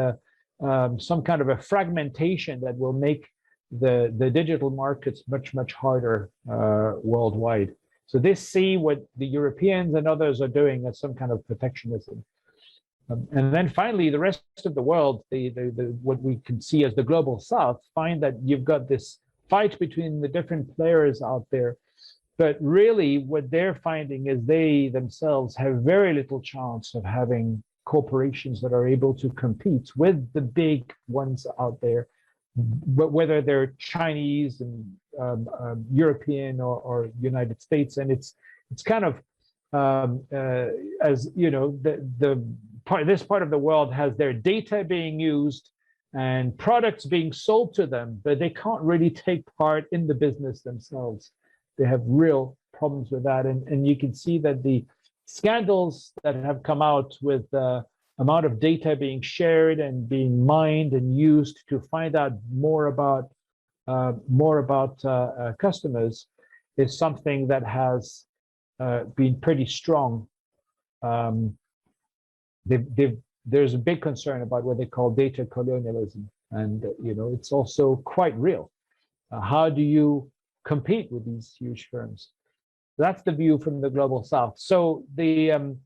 some kind of a fragmentation that will make the digital markets much harder worldwide. So they see what the Europeans and others are doing as some kind of protectionism. And then finally, the rest of the world, what we can see as the global south, find that you've got this fight between the different players out there. But really, what they're finding is they themselves have very little chance of having corporations that are able to compete with the big ones out there, but whether they're Chinese and European or United States. And it's kind of, as you know, this part of the world has their data being used and products being sold to them, but they can't really take part in the business themselves. They have real problems with that. And you can see that the scandals that have come out with the amount of data being shared and being mined and used to find out more about customers is something that has been pretty strong. There's a big concern about what they call data colonialism, and it's also quite real. How do you compete with these huge firms? That's the view from the global south. So the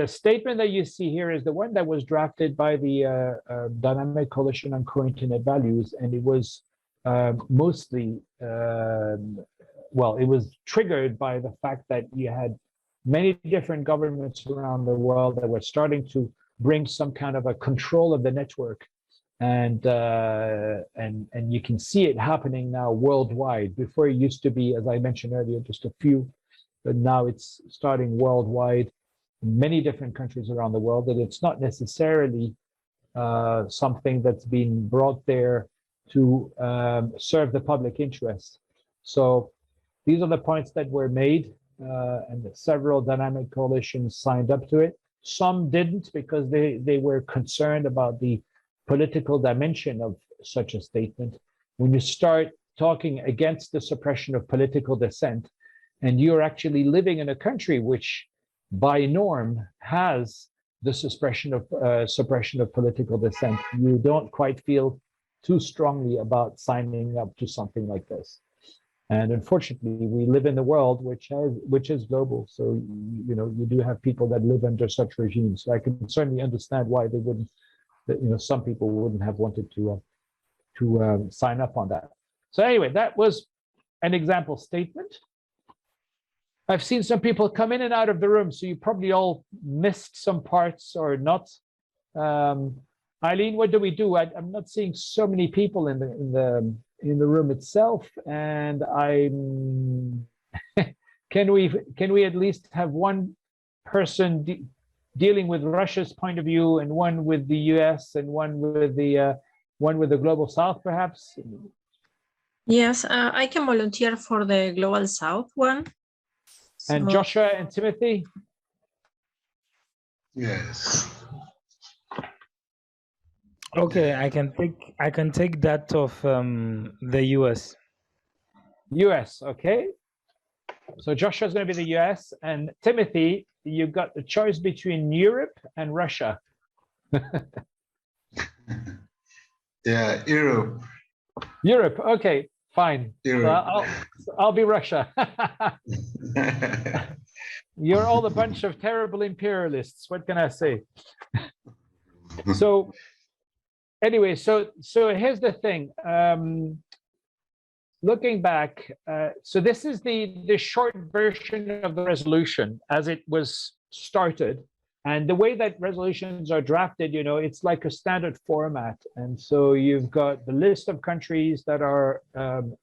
statement that you see here is the one that was drafted by the Dynamic Coalition on Co-Internet Values, and it was mostly it was triggered by the fact that you had many different governments around the world that were starting to bring some kind of a control of the network, and you can see it happening now worldwide. Before it used to be, as I mentioned earlier, just a few, but now it's starting worldwide in many different countries around the world. That it's not necessarily something that's been brought there to serve the public interest. So these are the points that were made. And several dynamic coalitions signed up to it. Some didn't because they were concerned about the political dimension of such a statement. When you start talking against the suppression of political dissent, and you're actually living in a country which, by norm, has the suppression of political dissent, you don't quite feel too strongly about signing up to something like this. And unfortunately, we live in the world which is global. So you do have people that live under such regimes. So I can certainly understand why they wouldn't. Some people wouldn't have wanted to sign up on that. So anyway, that was an example statement. I've seen some people come in and out of the room, so you probably all missed some parts or not. Eileen, what do we do? I'm not seeing so many people in the room itself, and can we at least have one person dealing with Russia's point of view, and one with the US, and one with the global south, perhaps? Yes, I can volunteer for the global south one. And Joshua and Timothy? Yes. Okay, I can take that of the US. US, okay. So Joshua's going to be the US, and Timothy, you've got the choice between Europe and Russia. Yeah, Europe. Europe, okay, fine. Europe. I'll be Russia. You're all a bunch of terrible imperialists. What can I say? So anyway, so here's the thing. Looking back, so this is the short version of the resolution as it was started. And the way that resolutions are drafted, it's like a standard format. And so you've got the list of countries that are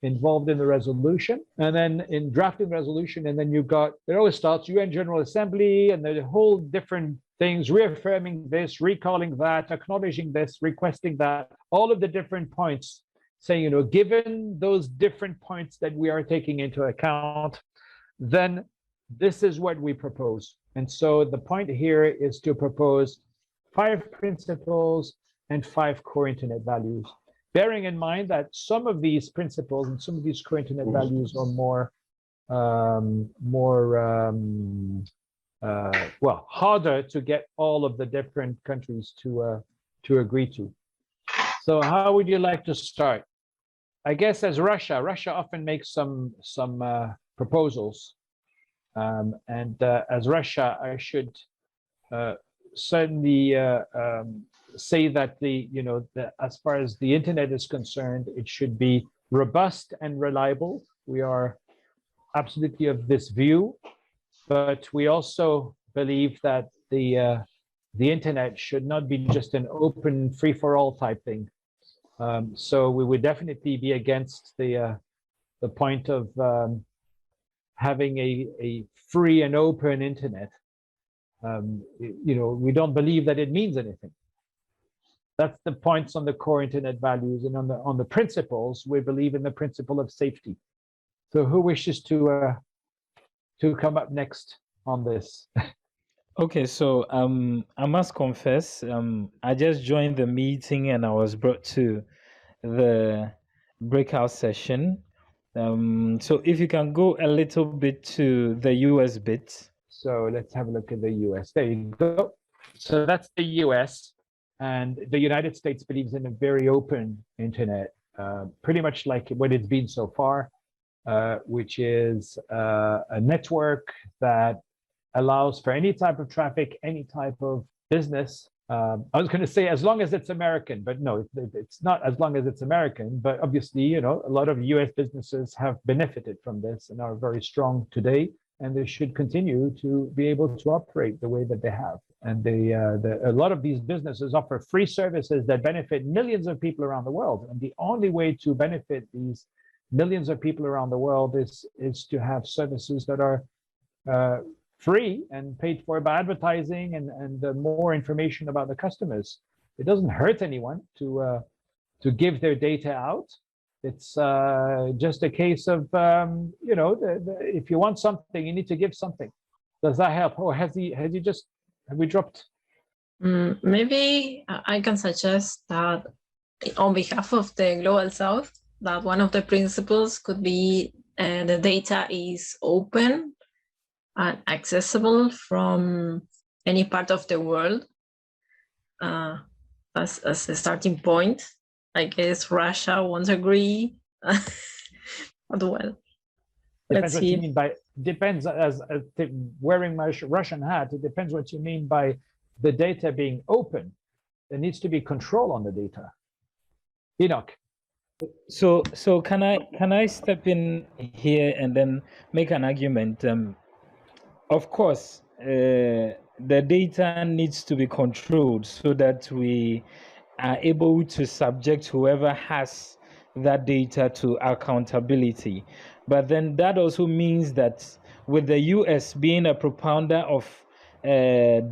involved in the resolution, and then in drafting resolution, and then you've got, it always starts UN General Assembly, and the whole different things, reaffirming this, recalling that, acknowledging this, requesting that, all of the different points, saying, given those different points that we are taking into account, then this is what we propose. And so the point here is to propose 5 principles and 5 core internet values, bearing in mind that some of these principles and some of these core internet values are harder to get all of the different countries to agree to. So how would you like to start? I guess as Russia often makes some proposals. And as Russia, I should certainly say that as far as the internet is concerned, it should be robust and reliable. We are absolutely of this view, but we also believe that the internet should not be just an open, free-for-all type thing. So we would definitely be against the point of having a free and open internet. We don't believe that it means anything. That's the points on the core internet values, and on the principles. We believe in the principle of safety. So who wishes to come up next on this? Okay, so I must confess, I just joined the meeting and I was brought to the breakout session. So if you can go a little bit to the US bit. So let's have a look at the US. There you go. So that's the US, and the United States believes in a very open internet, pretty much like what it's been so far, which is a network that allows for any type of traffic, any type of business. I was going to say as long as it's American, but no, it's not as long as it's American. But obviously, a lot of US businesses have benefited from this and are very strong today, and they should continue to be able to operate the way that they have. And a lot of these businesses offer free services that benefit millions of people around the world. And the only way to benefit these millions of people around the world is to have services that are free and paid for by advertising and more information about the customers. It doesn't hurt anyone to give their data out. It's just a case of if you want something, you need to give something. Does that help? Or have we dropped? Maybe I can suggest that on behalf of the Global South, that one of the principles could be the data is open and accessible from any part of the world as a starting point. I guess Russia won't agree. But well, Depends what you mean by depends. As wearing my Russian hat, it depends what you mean by the data being open. There needs to be control on the data. Enoch. So can I step in here and then make an argument? Of course, the data needs to be controlled so that we are able to subject whoever has that data to accountability. But then that also means that with the US being a propounder of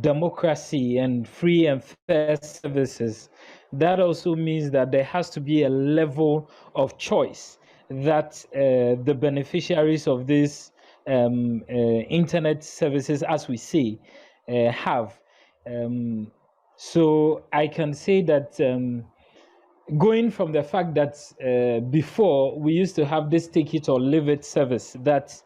democracy and free and fair services, that also means that there has to be a level of choice that the beneficiaries of these internet services, as we say, have. So I can say that going from the fact that before we used to have this take it or leave it service, that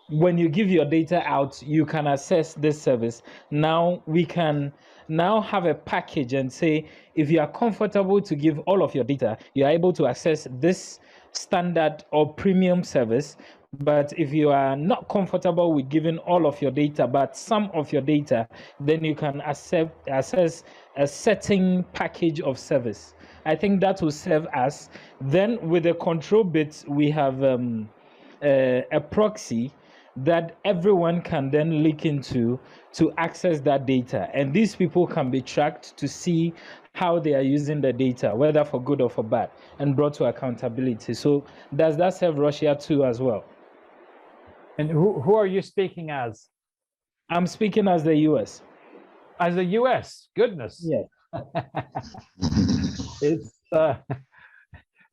when you give your data out, you can access this service. Now we can have a package and say, if you are comfortable to give all of your data, you are able to access this standard or premium service. But if you are not comfortable with giving all of your data, but some of your data, then you can access a certain package of service. I think that will serve us. Then with the control bit, we have a proxy that everyone can then link into to access that data. And these people can be tracked to see how they are using the data, whether for good or for bad, and brought to accountability. So does that serve Russia too as well? And who are you speaking as? I'm speaking as the US. As the US? Goodness. Yeah.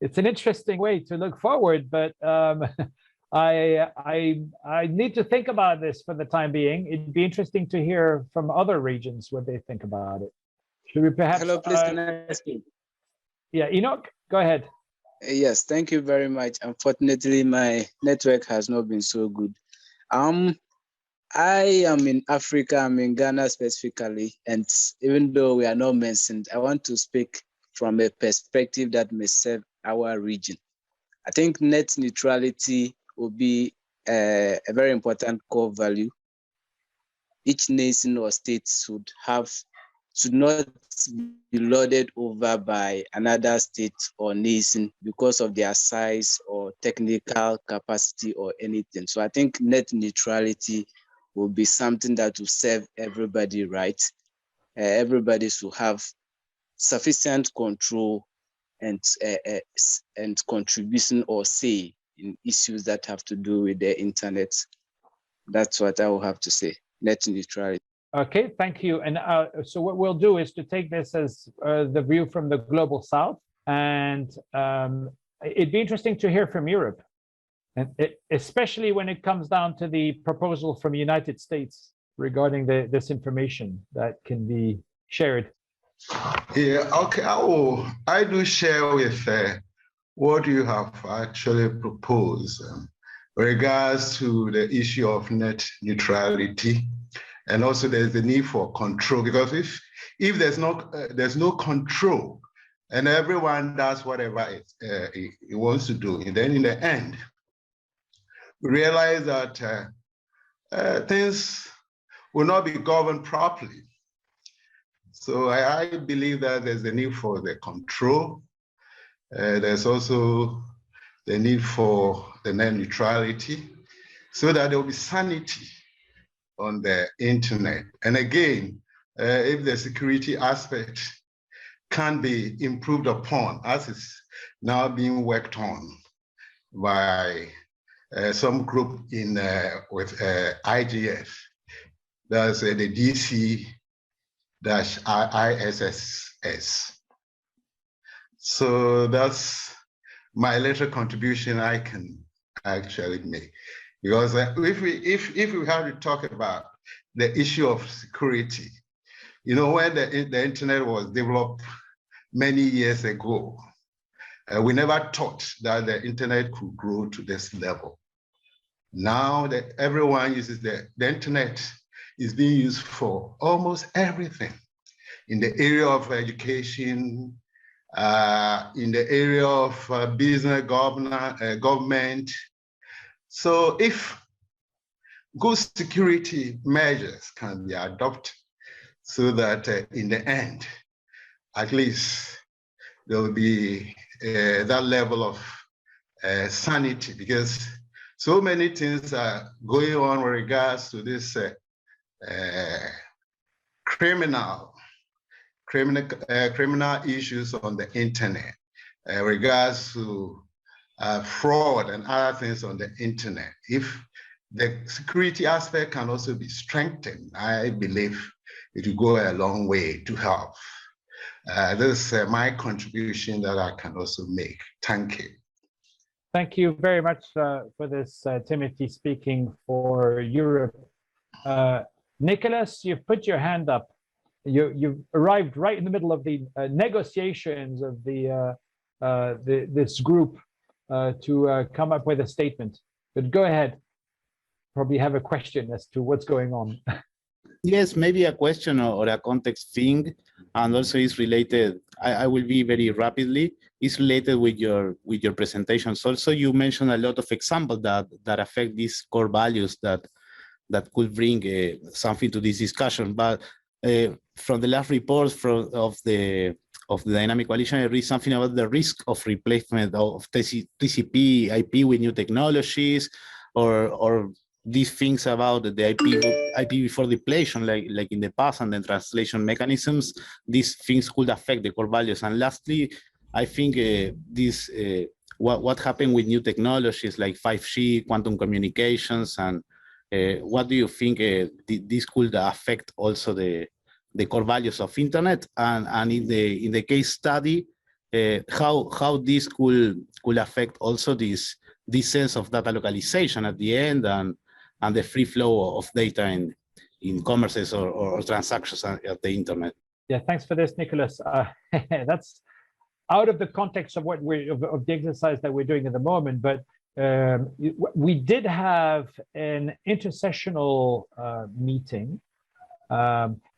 It's an interesting way to look forward, but I need to think about this for the time being. It'd be interesting to hear from other regions what they think about it. Should we perhaps? Hello, please can I speak? Yeah, Enoch, go ahead. Yes, thank you very much. Unfortunately, my network has not been so good. I am in Africa, I'm in Ghana specifically, and even though we are not mentioned, I want to speak from a perspective that may serve our region. I think net neutrality will be a very important core value. each nation or state should not be loaded over by another state or nation because of their size or technical capacity or anything. So I think net neutrality will be something that will serve everybody right. Everybody should have sufficient control and contribution or say in issues that have to do with the internet. That's what I will have to say. Net neutrality. Okay, thank you. And so what we'll do is to take this as the view from the global south, and it'd be interesting to hear from Europe, and especially when it comes down to the proposal from the United States regarding this information that can be shared. Yeah, okay. I do share with what you have actually proposed regards to the issue of net neutrality. And also there's the need for control, because if there's no control and everyone does whatever it wants to do, and then in the end, we realize that things will not be governed properly. So I believe that there's a need for the control. There's also the need for the net neutrality so that there will be sanity on the internet. And again, if the security aspect can be improved upon, as is now being worked on by some group with IGF, that's the DC-ISSS. So that's my little contribution I can actually make. Because if we have to talk about the issue of security, you know, when the internet was developed many years ago, we never thought that the internet could grow to this level. Now that everyone uses the internet is being used for almost everything in the area of education, in the area of business, government. So if good security measures can be adopted so that in the end, at least there will be that level of sanity, because so many things are going on with regards to this criminal issues on the internet, regards to fraud and other things on the internet. If the security aspect can also be strengthened, I believe it will go a long way to help. This is my contribution that I can also make. Thank you. Thank you very much for this, Timothy, speaking for Europe. Nicholas, you've put your hand up. You've arrived right in the middle of the negotiations of this group to come up with a statement. But go ahead. Probably have a question as to what's going on. Yes, maybe a question or a context thing, and also is related. I will be very rapidly. It's related with your presentations. Also, you mentioned a lot of examples that affect these core values that could bring something to this discussion. But from the last report of the Dynamic Coalition, I read something about the risk of replacement of TCP IP with new technologies, or these things about the IP before depletion, like in the past, and then translation mechanisms. These things could affect the core values. And lastly, I think what happened with new technologies like 5G, quantum communications, and what do you think this could affect also the core values of internet? And in the case study, how this could affect also this sense of data localization at the end, and the free flow of data in commerces or transactions at the internet. Yeah, thanks for this, Nicholas. That's out of the context of what of the exercise that we're doing at the moment, but we did have an intersessional meeting.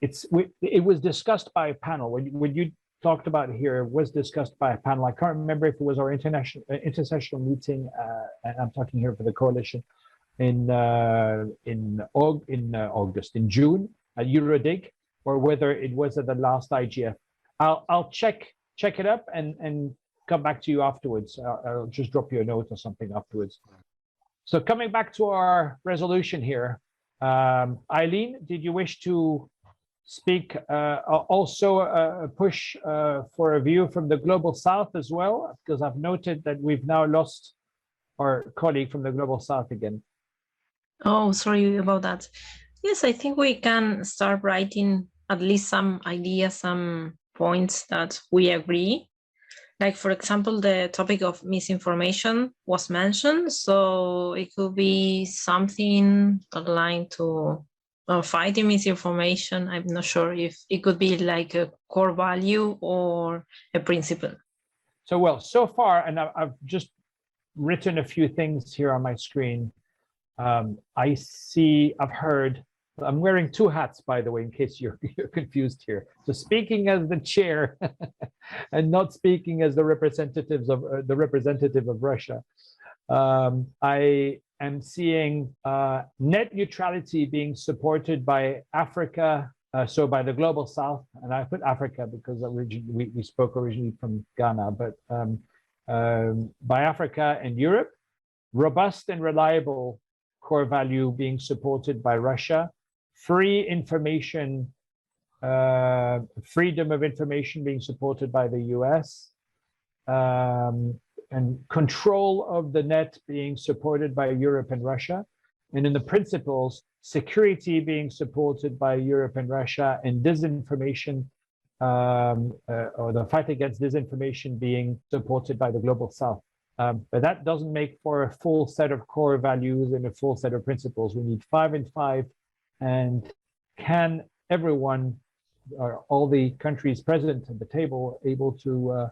It was discussed by a panel. When you talked about here, it was discussed by a panel. I can't remember if it was our intersessional meeting, and I'm talking here for the coalition. in August, in June at Eurodig, or whether it was at the last IGF. I'll check it up and come back to you afterwards. I'll just drop you a note or something afterwards. So coming back to our resolution here, Eileen, did you wish to speak also push for a view from the Global South as well? Because I've noted that we've now lost our colleague from the Global South again. Oh, sorry about that. Yes, I think we can start writing at least some ideas, some points that we agree. Like, for example, the topic of misinformation was mentioned, so it could be something aligned to fighting misinformation. I'm not sure if it could be like a core value or a principle. So, well, so far, and I've just written a few things here on my screen. I've heard, I'm wearing two hats, by the way, in case you're confused here. So speaking as the chair and not speaking as the representative of Russia. I am seeing net neutrality being supported by Africa, so by the Global South, and I put Africa because originally we spoke originally from Ghana, but by Africa and Europe. Robust and reliable core value being supported by Russia. Free information, freedom of information being supported by the US, and control of the net being supported by Europe and Russia. And in the principles, security being supported by Europe and Russia, and disinformation, or the fight against disinformation being supported by the Global South. But that doesn't make for a full set of core values and a full set of principles. We need 5 and 5. And can everyone, or all the countries present at the table, able to,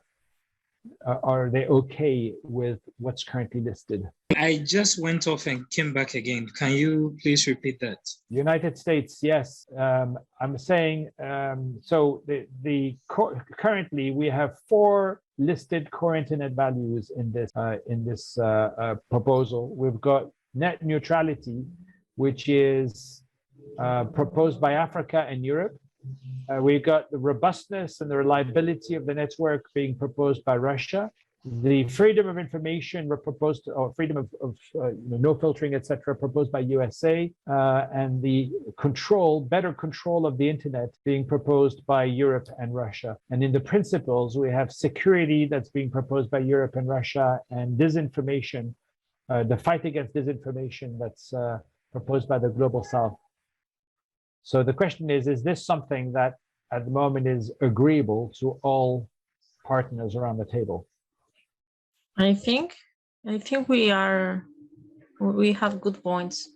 are they okay with what's currently listed? I just went off and came back again. Can you please repeat that? United States, yes. I'm saying, so currently we have 4 listed core internet values in this proposal. We've got net neutrality, which is proposed by Africa and Europe. We've got the robustness and the reliability of the network being proposed by Russia. The freedom of information were proposed, or freedom of no filtering, etc., proposed by USA, and the better control of the internet being proposed by Europe and Russia. And in the principles, we have security that's being proposed by Europe and Russia, and disinformation, the fight against disinformation that's proposed by the Global South. So the question is this something that at the moment is agreeable to all partners around the table? I think we have good points,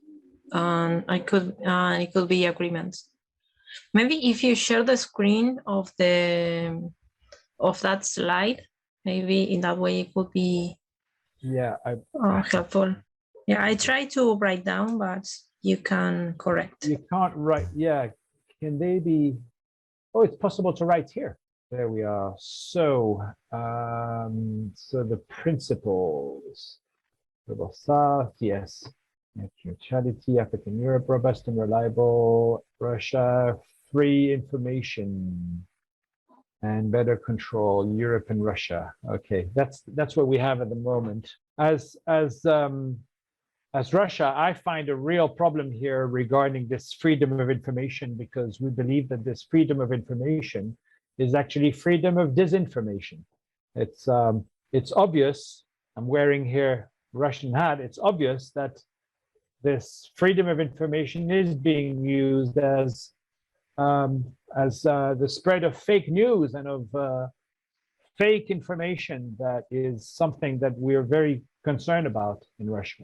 and it could be agreements. Maybe if you share the screen of that slide, maybe in that way it could be helpful. Yeah, I try to write down, but you can correct. You can't write. Yeah, can they be? Oh, it's possible to write here. There we are. So, so the principles, Global South, yes. Neutrality, African Europe, robust and reliable, Russia, free information, and better control, Europe and Russia. Okay, that's what we have at the moment. As Russia, I find a real problem here regarding this freedom of information, because we believe that this freedom of information is actually freedom of disinformation. It's obvious, I'm wearing here Russian hat, it's obvious that this freedom of information is being used as the spread of fake news and of fake information that is something that we're very concerned about in Russia.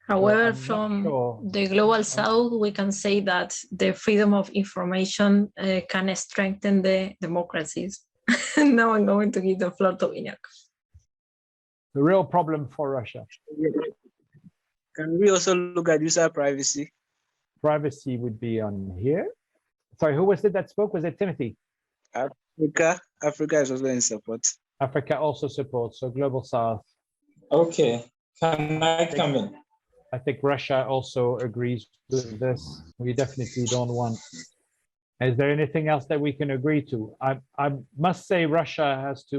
However, from the Global South, we can say that the freedom of information can strengthen the democracies. Now I'm going to give the floor to Vinyak. The real problem for Russia. Can we also look at user privacy? Privacy would be on here. Sorry, who was it that spoke? Was it Timothy? Africa is also in support. Africa also supports, so Global South. Okay, can I come in? I think Russia also agrees with this. We definitely don't want. Is there anything else that we can agree to? I must say Russia has to.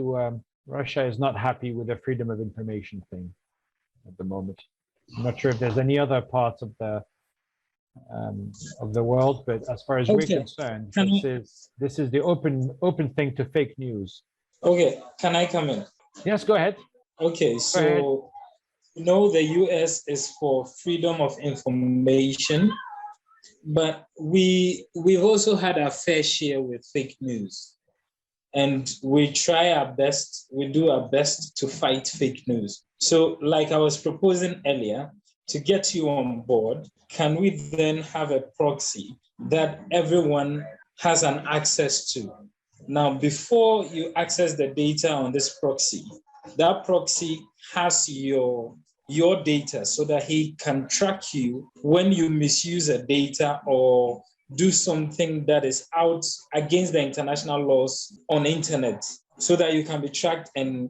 Russia is not happy with the freedom of information thing at the moment. I'm not sure if there's any other parts of the world, but as far as we're concerned, this is the open thing to fake news. Okay, can I come in? Yes, go ahead. Okay, so the US is for freedom of information, but we've also had our fair share with fake news. And we try our best, we do our best to fight fake news. So like I was proposing earlier, to get you on board, can we then have a proxy that everyone has an access to? Now, before you access the data on this proxy, that proxy has your data so that he can track you when you misuse a data or do something that is out against the international laws on internet, so that you can be tracked and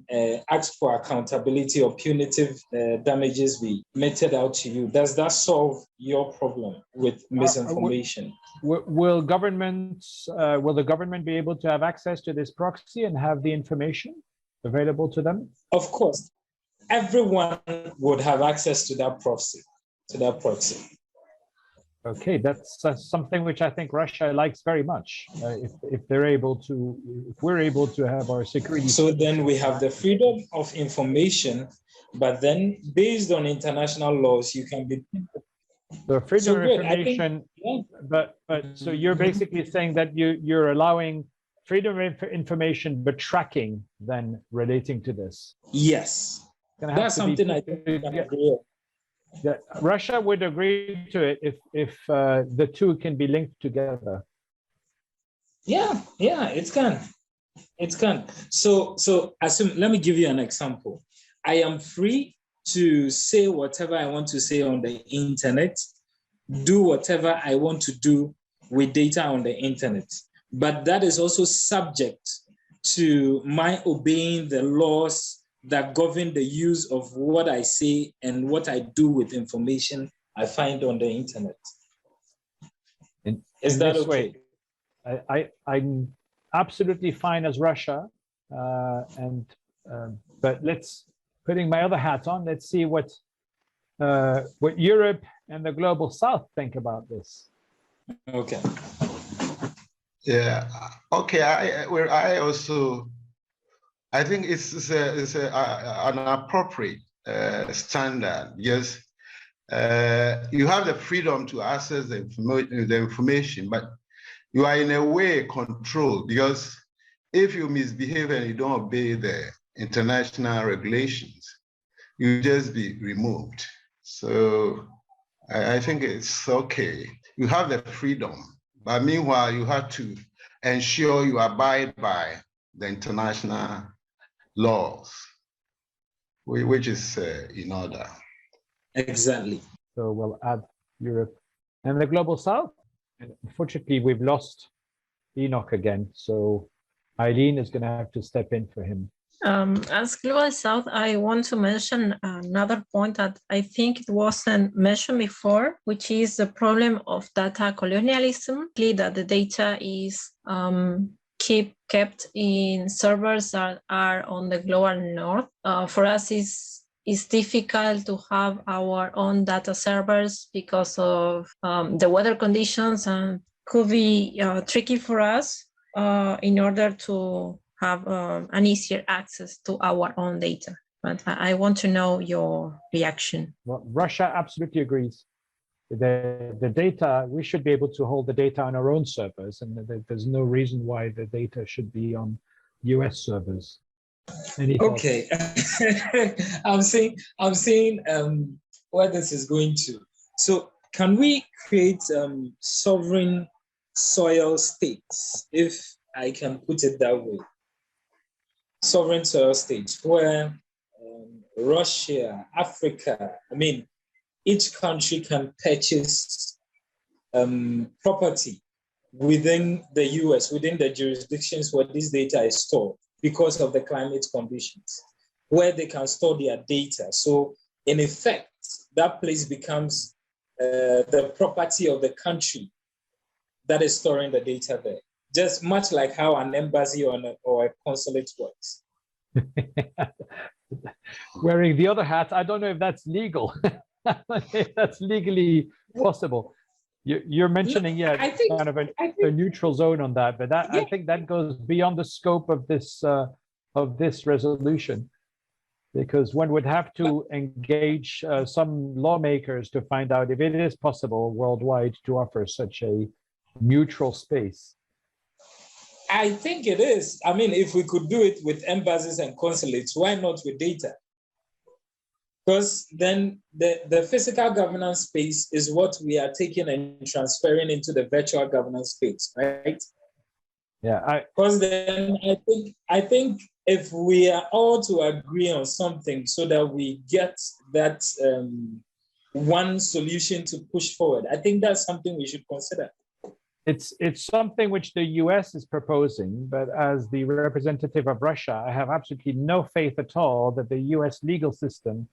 asked for accountability or punitive damages be meted out to you. Does that solve your problem with misinformation? Will the government be able to have access to this proxy and have the information available to them? Of course, everyone would have access to that proxy. Okay, that's something which I think Russia likes very much. If we're able to have our security. So then we have the freedom of information, but then based on international laws, you can be. The freedom of information, but so you're basically saying that you're allowing freedom of information, but tracking then relating to this. Yes, that's something I think we can agree on. That Russia would agree to it if the two can be linked together. Yeah, it can. So assume. Let me give you an example. I am free to say whatever I want to say on the internet, do whatever I want to do with data on the internet, but that is also subject to my obeying the laws that govern the use of what I say and what I do with information I find on the internet. Is that okay? I'm absolutely fine as Russia, but putting my other hat on, let's see what Europe and the global South think about this. Okay. Yeah. Okay. I think it's an appropriate standard. Yes, you have the freedom to access the information, but you are in a way controlled, because if you misbehave and you don't obey the international regulations, you just be removed. So I think it's okay. You have the freedom, but meanwhile, you have to ensure you abide by the international laws, which is in order. Exactly. So we'll add Europe and the global South. And unfortunately, we've lost Enoch again. So Eileen is going to have to step in for him. As global South, I want to mention another point that I think it wasn't mentioned before, which is the problem of data colonialism. That the data is kept in servers that are on the global north. For us, it's difficult to have our own data servers because of the weather conditions, and could be tricky for us in order to have an easier access to our own data. But I want to know your reaction. Well, Russia absolutely agrees. The data, we should be able to hold the data on our own servers, and there's no reason why the data should be on US servers. Okay. I'm seeing where this is going to. So can we create sovereign soil states, if I can put it that way? Sovereign soil states where Russia, Africa, each country can purchase property within the US, within the jurisdictions where this data is stored because of the climate conditions, where they can store their data. So in effect, that place becomes the property of the country that is storing the data there. Just much like how an embassy or a consulate works. Wearing the other hat, I don't know if that's legal. If that's legally possible. You're mentioning, yeah, I think, kind of a neutral zone on that, but that, yeah. I think that goes beyond the scope of this resolution, because one would have to engage some lawmakers to find out if it is possible worldwide to offer such a neutral space. I think it is. I mean, if we could do it with embassies and consulates, why not with data? Because then the physical governance space is what we are taking and transferring into the virtual governance space, right? Yeah. Because then I think if we are all to agree on something so that we get that one solution to push forward, I think that's something we should consider. It's something which the US is proposing, but as the representative of Russia, I have absolutely no faith at all that the US legal system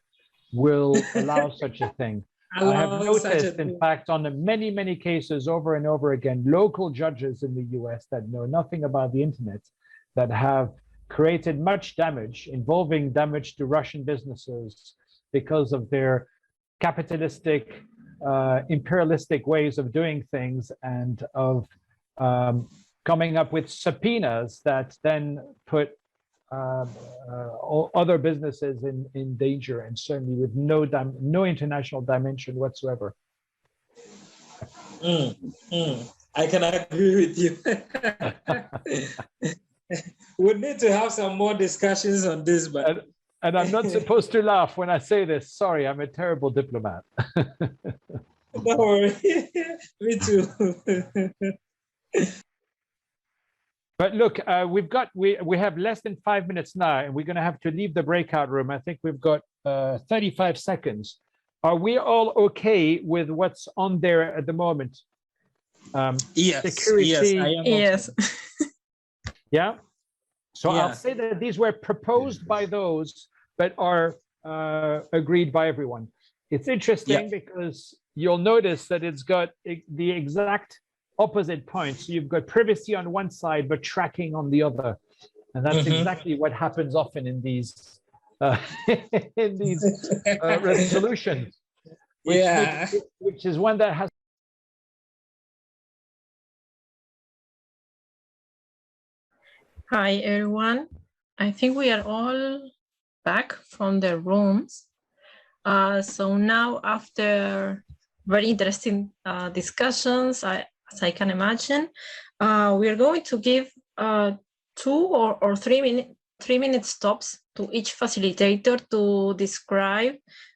will allow such a thing. I have noticed, in fact, on the many cases over and over again, local judges in the US that know nothing about the internet, that have created much damage, involving damage to Russian businesses because of their capitalistic, imperialistic ways of doing things, and of coming up with subpoenas that then put other businesses in danger, and certainly with no international dimension whatsoever. I can agree with you. We need to have some more discussions on this, but and I'm not supposed to laugh when I say this. Sorry, I'm a terrible diplomat. Don't worry. Me too. But look, we have less than 5 minutes now, and we're going to have to leave the breakout room. I think we've got 35 seconds. Are we all okay with what's on there at the moment? Yes. Security. Yes, I am. Yes. Yeah. So Yeah. I'll say that these were proposed by those, but are agreed by everyone. It's interesting because you'll notice that it's got the exact opposite points. So you've got privacy on one side, but tracking on the other, and that's exactly what happens often in these resolutions. Which is one that has. Hi, everyone. I think we are all back from the rooms. So now, after very interesting discussions, as I can imagine, we are going to give 2 or 3 minute stops to each facilitator to describe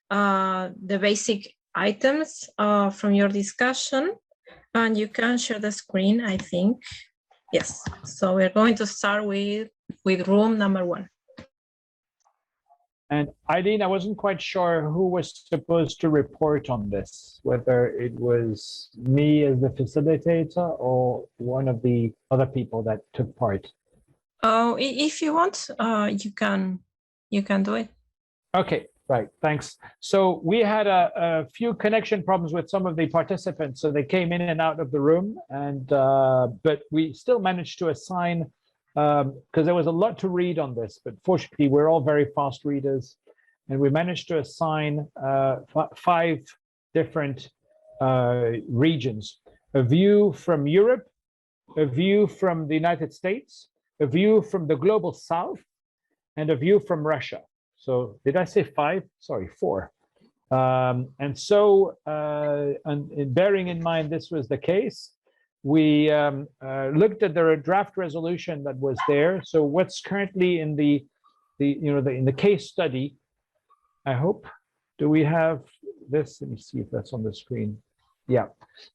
the basic items from your discussion. And you can share the screen, I think. Yes, so we're going to start with room number 1. And Eileen, I wasn't quite sure who was supposed to report on this, whether it was me as the facilitator or one of the other people that took part. Oh, if you want, you can do it. Okay, right, thanks. So we had a few connection problems with some of the participants, so they came in and out of the room, and but we still managed to assign, because there was a lot to read on this, but fortunately we're all very fast readers, and we managed to assign 5 different regions: a view from Europe, a view from the United States, a view from the global South, and a view from Russia. So did I say 5? Sorry, 4. And so, and bearing in mind this was the case, we looked at the draft resolution that was there. So what's currently in in the case study, I hope. Do we have this? Let me see if that's on the screen. Yeah.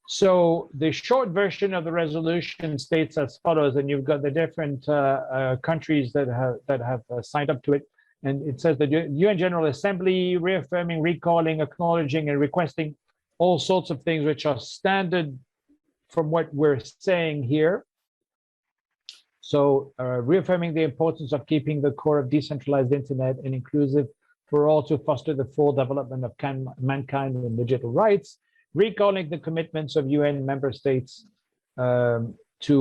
So the short version of the resolution states as follows, and you've got the different countries that have signed up to it. And it says the UN General Assembly reaffirming, recalling, acknowledging, and requesting all sorts of things which are standard from what we're saying here. So reaffirming the importance of keeping the core of decentralized internet an inclusive, for all to foster the full development of mankind and digital rights, recalling the commitments of UN member states to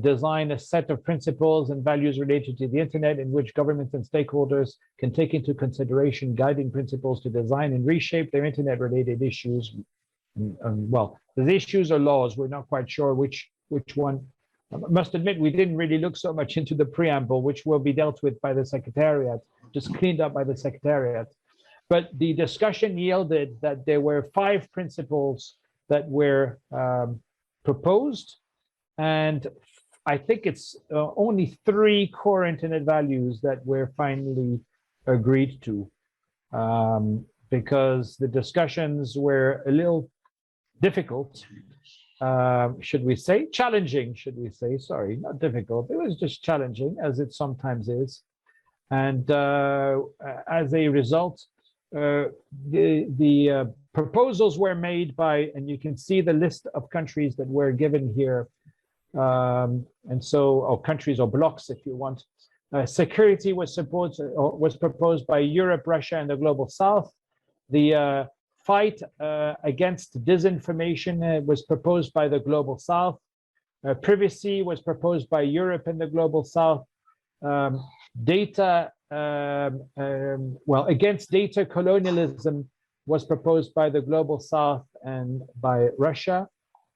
design a set of principles and values related to the internet in which governments and stakeholders can take into consideration guiding principles to design and reshape their internet-related issues. Well, the issues or laws, we're not quite sure which one. I must admit, we didn't really look so much into the preamble, which will be dealt with by the Secretariat, just cleaned up by the Secretariat. But the discussion yielded that there were 5 principles that were proposed. And I think it's only 3 core internet values that were finally agreed to, because the discussions were a little difficult, should we say, challenging, should we say, sorry, not difficult. It was just challenging, as it sometimes is. And as a result, the proposals were made by, and you can see the list of countries that were given here, and so, or countries or blocks, if you want. Security was proposed by Europe, Russia, and the Global South. The fight against disinformation was proposed by the Global South. Privacy was proposed by Europe and the Global South. Against data colonialism was proposed by the Global South and by Russia.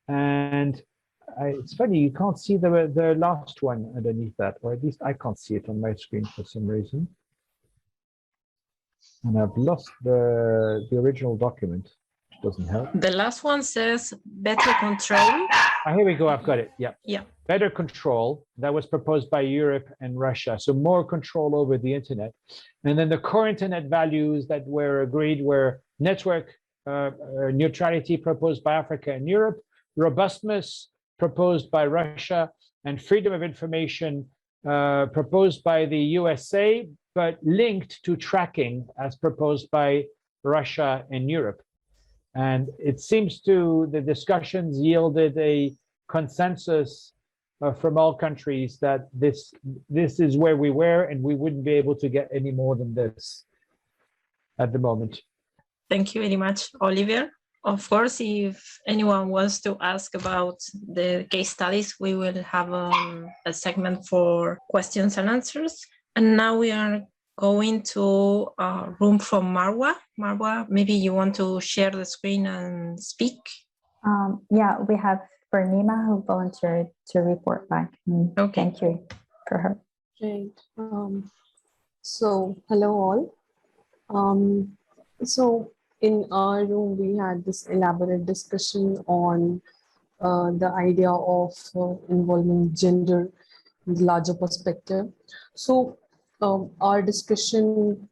And it's funny, you can't see the last one underneath that, or at least I can't see it on my screen for some reason. And I've lost the original document, which doesn't help. The last one says better control. Here we go, I've got it, yeah. Yeah. Better control, that was proposed by Europe and Russia. So more control over the internet. And then the core internet values that were agreed were network neutrality proposed by Africa and Europe, robustness proposed by Russia, and freedom of information proposed by the USA, but linked to tracking as proposed by Russia and Europe. And it seems the discussions yielded a consensus from all countries that this is where we were, and we wouldn't be able to get any more than this at the moment. Thank you very much, Olivier. Of course, if anyone wants to ask about the case studies, we will have a segment for questions and answers. And now we are going to a room from Marwa. Marwa, maybe you want to share the screen and speak? Yeah, we have Bernima who volunteered to report back. Okay. Thank you for her. Great. So hello all. So in our room, we had this elaborate discussion on the idea of involving gender in the larger perspective. So our discussion,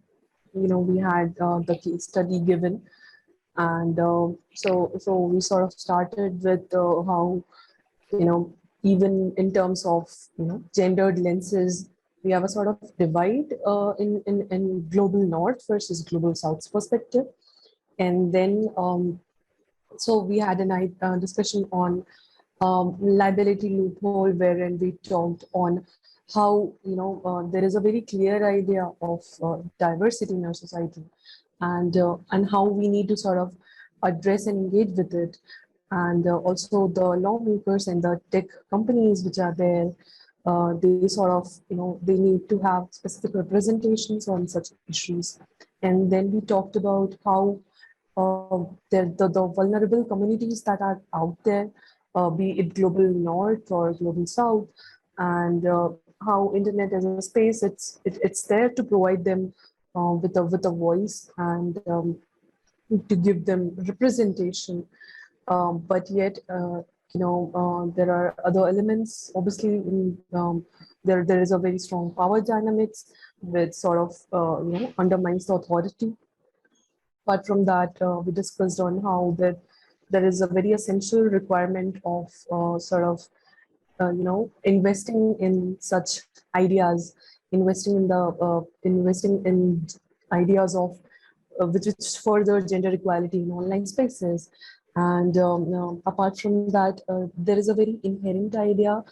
we had the case study given, and so we sort of started with how, even in terms of gendered lenses, we have a sort of divide in global north versus global south perspective. And then, so we had a discussion on liability loophole, wherein we talked on how, there is a very clear idea of diversity in our society, and how we need to sort of address and engage with it. And also the lawmakers and the tech companies which are there, they sort of, they need to have specific representations on such issues. And then we talked about how the vulnerable communities that are out there, be it global north or global south, and how internet as a space, it's there to provide them with a voice and to give them representation. But yet, there are other elements. Obviously, there is a very strong power dynamics which sort of undermines the authority. Apart from that, we discussed on how that there is a very essential requirement of investing in such ideas, investing in ideas of which further gender equality in online spaces. And apart from that, there is a very inherent idea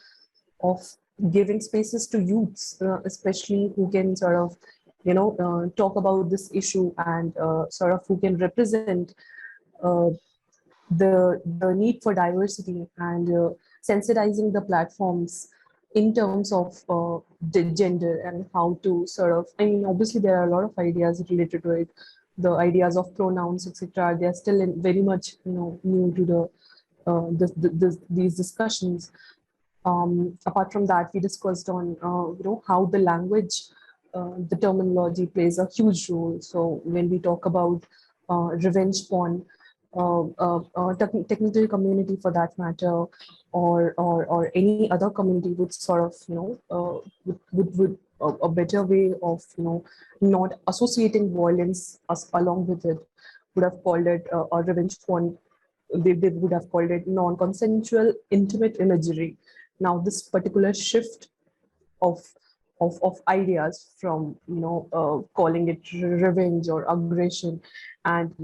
of giving spaces to youths, especially who can sort of talk about this issue and sort of who can represent uh, the need for diversity and sensitizing the platforms in terms of gender and how to sort of, I mean, obviously there are a lot of ideas related to it. The ideas of pronouns, etc. They are still very much, new to these discussions. Apart from that, we discussed on, how the language, the terminology plays a huge role. So when we talk about revenge porn, technical community for that matter, or any other community would sort of, would a better way of, not associating violence along with it, would have called it a revenge porn. They would have called it non-consensual intimate imagery. Now, this particular shift of ideas from calling it revenge or aggression, and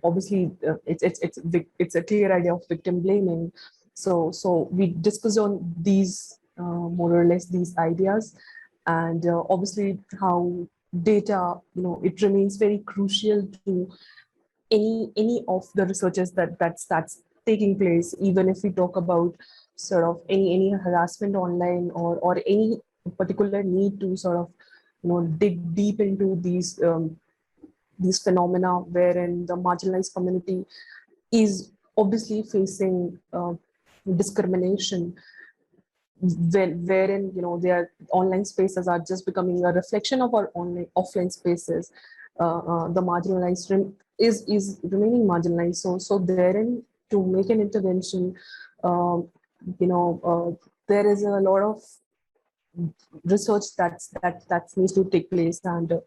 obviously it's a clear idea of victim blaming. So we discussed on these more or less these ideas, and obviously how data, it remains very crucial to any of the researches that's taking place, even if we talk about sort of any harassment online, or any particular need to sort of dig deep into these phenomena wherein the marginalized community is obviously facing discrimination, wherein their online spaces are just becoming a reflection of our offline spaces. The marginalized is remaining marginalized. So therein, to make an intervention, there is a lot of research that needs to take place, and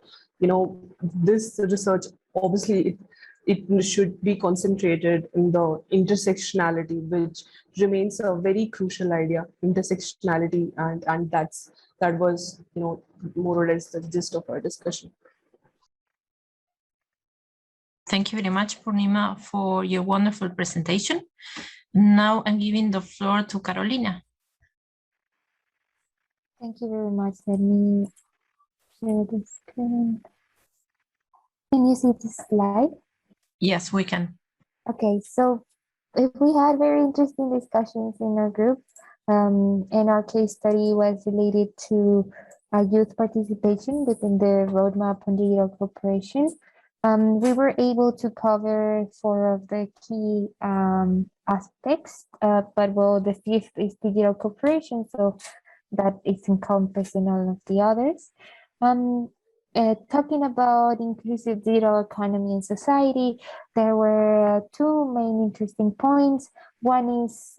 this research obviously it should be concentrated in the intersectionality, which remains a very crucial idea, intersectionality, and that was more or less the gist of our discussion. Thank you very much, Purnima, for your wonderful presentation. Now I'm giving the floor to Carolina. Thank you very much. Let me share the screen. Can you see this slide? Yes, we can. Okay, so if we had very interesting discussions in our group, and our case study was related to youth participation within the roadmap on digital cooperation. We were able to cover 4 of the key aspects, but well, the 5th is digital cooperation, so that is encompassed in all of the others. Talking about inclusive digital economy and society, there were 2 main interesting points. One is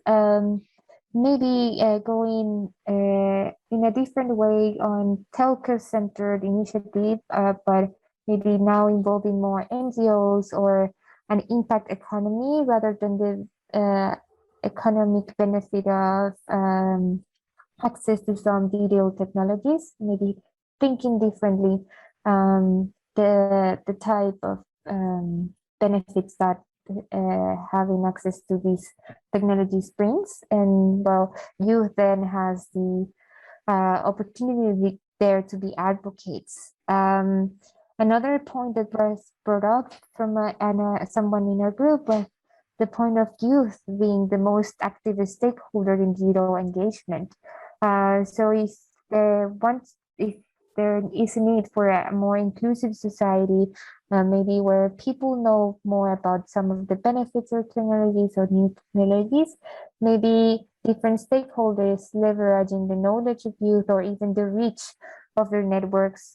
maybe going in a different way on telco-centered initiative, but maybe now involving more NGOs or an impact economy rather than the economic benefit of access to some digital technologies, maybe thinking differently the type of benefits that having access to these technologies brings. And well, youth then has the opportunity there to be advocates. Another point that was brought up from someone in our group was the point of youth being the most active stakeholder in digital engagement. So if there is a need for a more inclusive society, maybe where people know more about some of the benefits of technologies or new technologies, maybe different stakeholders leveraging the knowledge of youth or even the reach of their networks,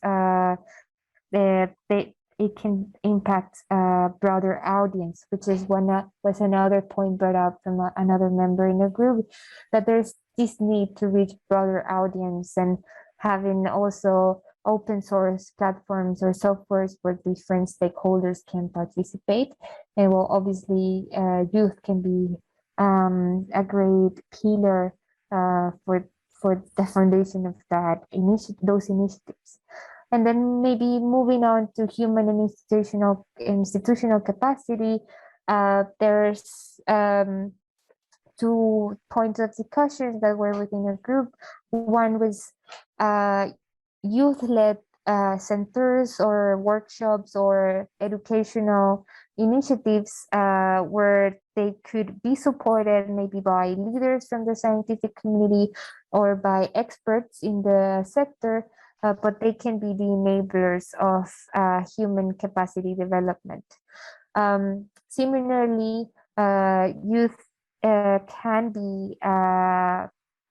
it can impact a broader audience, which was another point brought up from another member in the group, that there's this need to reach broader audience and having also open source platforms or softwares where different stakeholders can participate. And well, obviously youth can be a great pillar for the foundation of those initiatives. And then maybe moving on to human and institutional capacity, there's 2 points of discussion that were within our group. One was youth-led centers or workshops or educational initiatives where they could be supported maybe by leaders from the scientific community or by experts in the sector, but they can be the enablers of human capacity development. Similarly, youth can be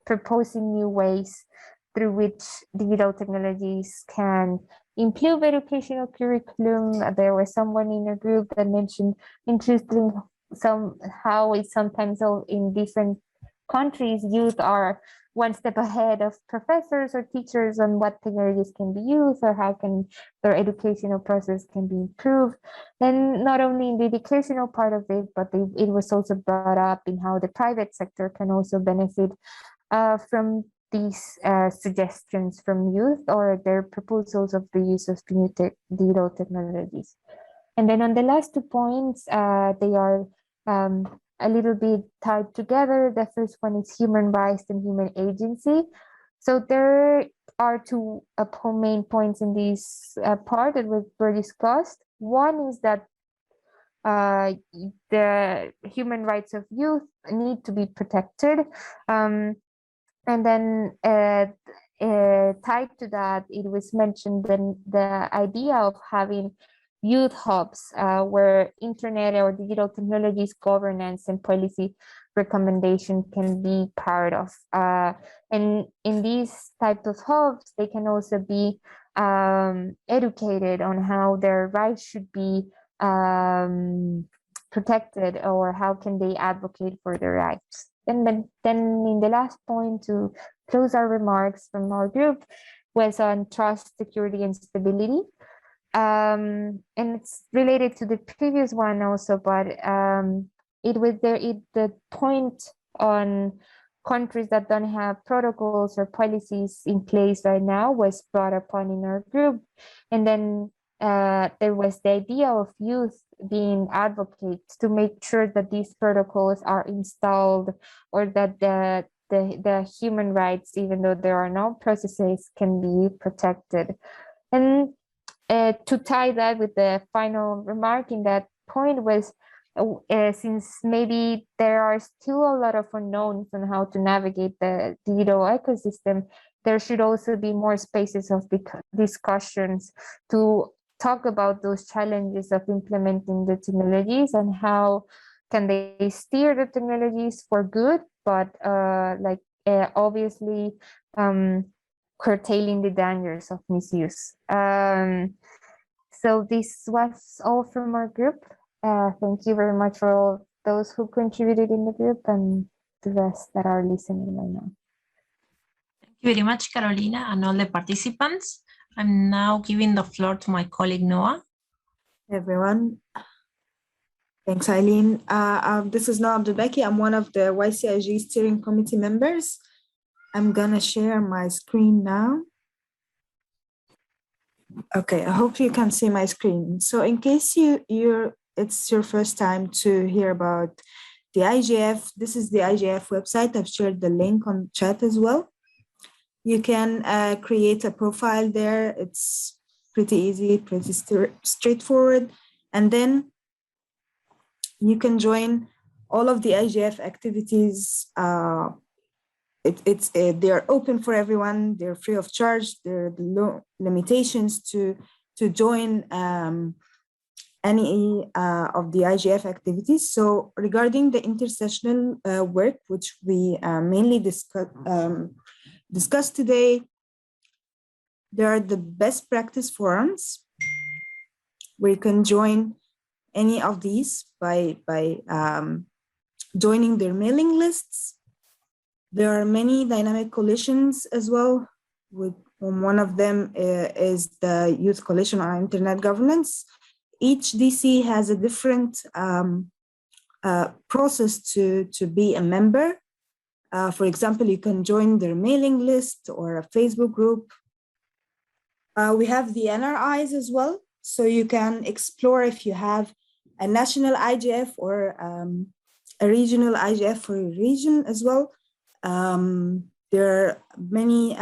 proposing new ways through which digital technologies can improve educational curriculum. There was someone in a group that mentioned interesting how it's sometimes in different countries, youth are one step ahead of professors or teachers on what technologies can be used or how can their educational process can be improved. And not only in the educational part of it, but it was also brought up in how the private sector can also benefit from these suggestions from youth or their proposals of the use of new digital technologies. And then on the last 2 points, they are a little bit tied together. The first one is human rights and human agency. So there are two main points in this part that were discussed. One is that the human rights of youth need to be protected. And then tied to that, it was mentioned the idea of having youth hubs where internet or digital technologies governance and policy recommendation can be part of. And in these types of hubs, they can also be educated on how their rights should be protected or how can they advocate for their rights. And then in the last point to close our remarks from our group was on trust, security, and stability. And it's related to the previous one also, but the point on countries that don't have protocols or policies in place right now was brought upon in our group. And then there was the idea of youth being advocates to make sure that these protocols are installed or that the human rights, even though there are no processes, can be protected. And to tie that with the final remark in that point was, since maybe there are still a lot of unknowns on how to navigate the digital ecosystem, there should also be more spaces of discussions to talk about those challenges of implementing the technologies and how can they steer the technologies for good, but obviously curtailing the dangers of misuse. So this was all from our group. Thank you very much for all those who contributed in the group and the rest that are listening right now. Thank you very much, Carolina, and all the participants. I'm now giving the floor to my colleague, Noah. Hey everyone. Thanks, Eileen. This is Noah Abdulbaki. I'm one of the YCIG steering committee members. I'm gonna share my screen now. Okay, I hope you can see my screen. So in case it's your first time to hear about the IGF, this is the IGF website. I've shared the link on chat as well. You can create a profile there. It's pretty easy, pretty straightforward. And then you can join all of the IGF activities. They're open for everyone. They're free of charge. There are no limitations to join any of the IGF activities. So regarding the intersessional work, which we mainly discussed today, there are the best practice forums where you can join any of these by joining their mailing lists. There are many dynamic coalitions as well. One of them is the Youth Coalition on Internet Governance. Each DC has a different process to be a member. For example, you can join their mailing list or a Facebook group. We have the NRIs as well. So you can explore if you have a national IGF or a regional IGF for your region as well. There are many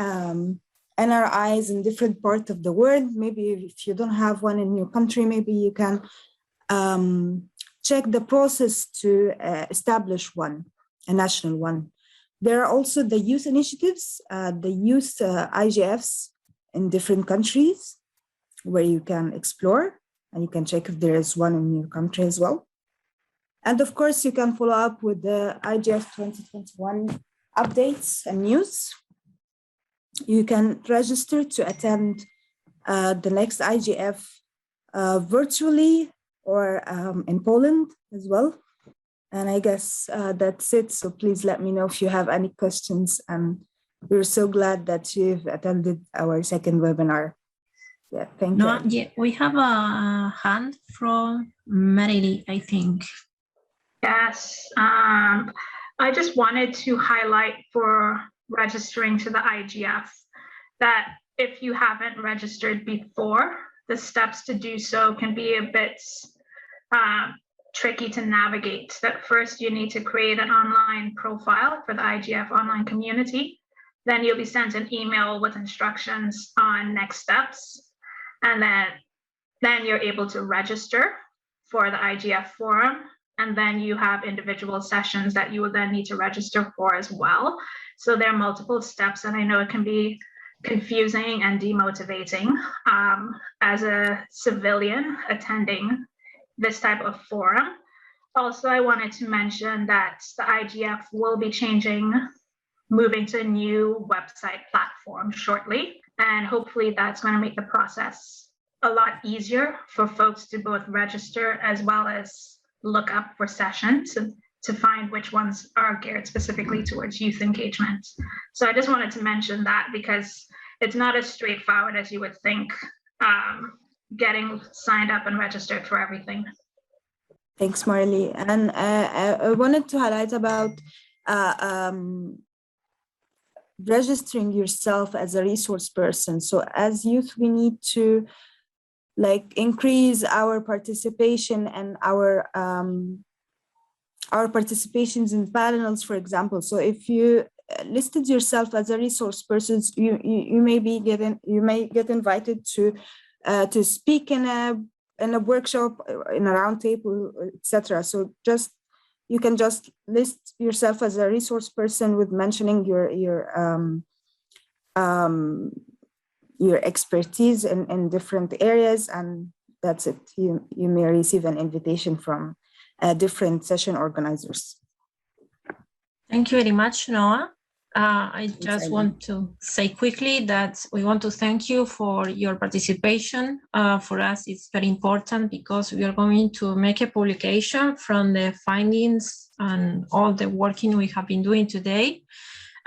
NRIs in different parts of the world. Maybe if you don't have one in your country, maybe you can check the process to establish one, a national one. There are also the youth initiatives, the youth IGFs in different countries where you can explore and you can check if there is one in your country as well. And of course, you can follow up with the IGF 2021 updates and news. You can register to attend the next IGF virtually or in Poland as well. And I guess that's it. So please let me know if you have any questions. And we're so glad that you've attended our second webinar. Yeah, thank you. Yeah, we have a hand from Marily, I think. Yes, I just wanted to highlight for registering to the IGF that if you haven't registered before, the steps to do so can be a bit tricky to navigate. That first you need to create an online profile for the IGF online community. Then you'll be sent an email with instructions on next steps. And then you're able to register for the IGF forum. And then you have individual sessions that you will then need to register for as well. So there are multiple steps, and I know it can be confusing and demotivating as a civilian attending this type of forum. Also, I wanted to mention that the IGF will be moving to a new website platform shortly. And hopefully that's going to make the process a lot easier for folks to both register as well as look up for sessions to find which ones are geared specifically towards youth engagement. So I just wanted to mention that because it's not as straightforward as you would think, getting signed up and registered for everything. Thanks, Marily. And I wanted to highlight about registering yourself as a resource person. So as youth, we need to increase our participation and our participations in panels, for example. So if you listed yourself as a resource person, you may get invited to speak in a workshop, in a roundtable, etc. So you can just list yourself as a resource person with mentioning your expertise in different areas, and that's it. You may receive an invitation from different session organizers. Thank you very much, Noah. I just want to say quickly that we want to thank you for your participation. For us, it's very important because we are going to make a publication from the findings and all the working we have been doing today.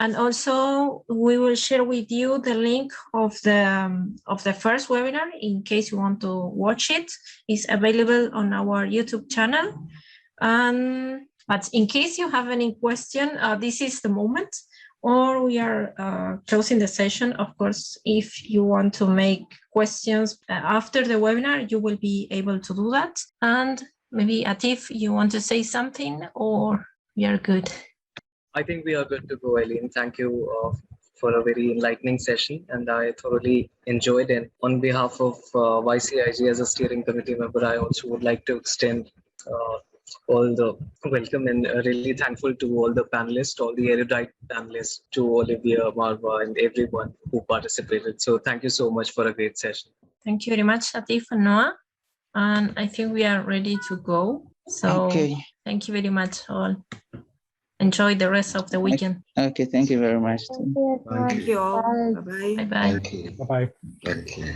And also, we will share with you the link of the first webinar in case you want to watch it. It's available on our YouTube channel. But in case you have any question, this is the moment, or we are closing the session. Of course, if you want to make questions after the webinar, you will be able to do that. And maybe Atif, you want to say something, or we are good? I think we are good to go, Eileen. Thank you for a very enlightening session, and I thoroughly enjoyed it. On behalf of YCIG as a steering committee member, I also would like to extend all the welcome and really thankful to all the panelists, all the erudite panelists, to Olivier, Marwa, and everyone who participated. So thank you so much for a great session. Thank you very much, Atif and Noah. And I think we are ready to go. So Thank you very much all. Enjoy the rest of the weekend. Okay, thank you very much. Thank you all. Bye-bye. Bye-bye. Bye-bye. Thank you.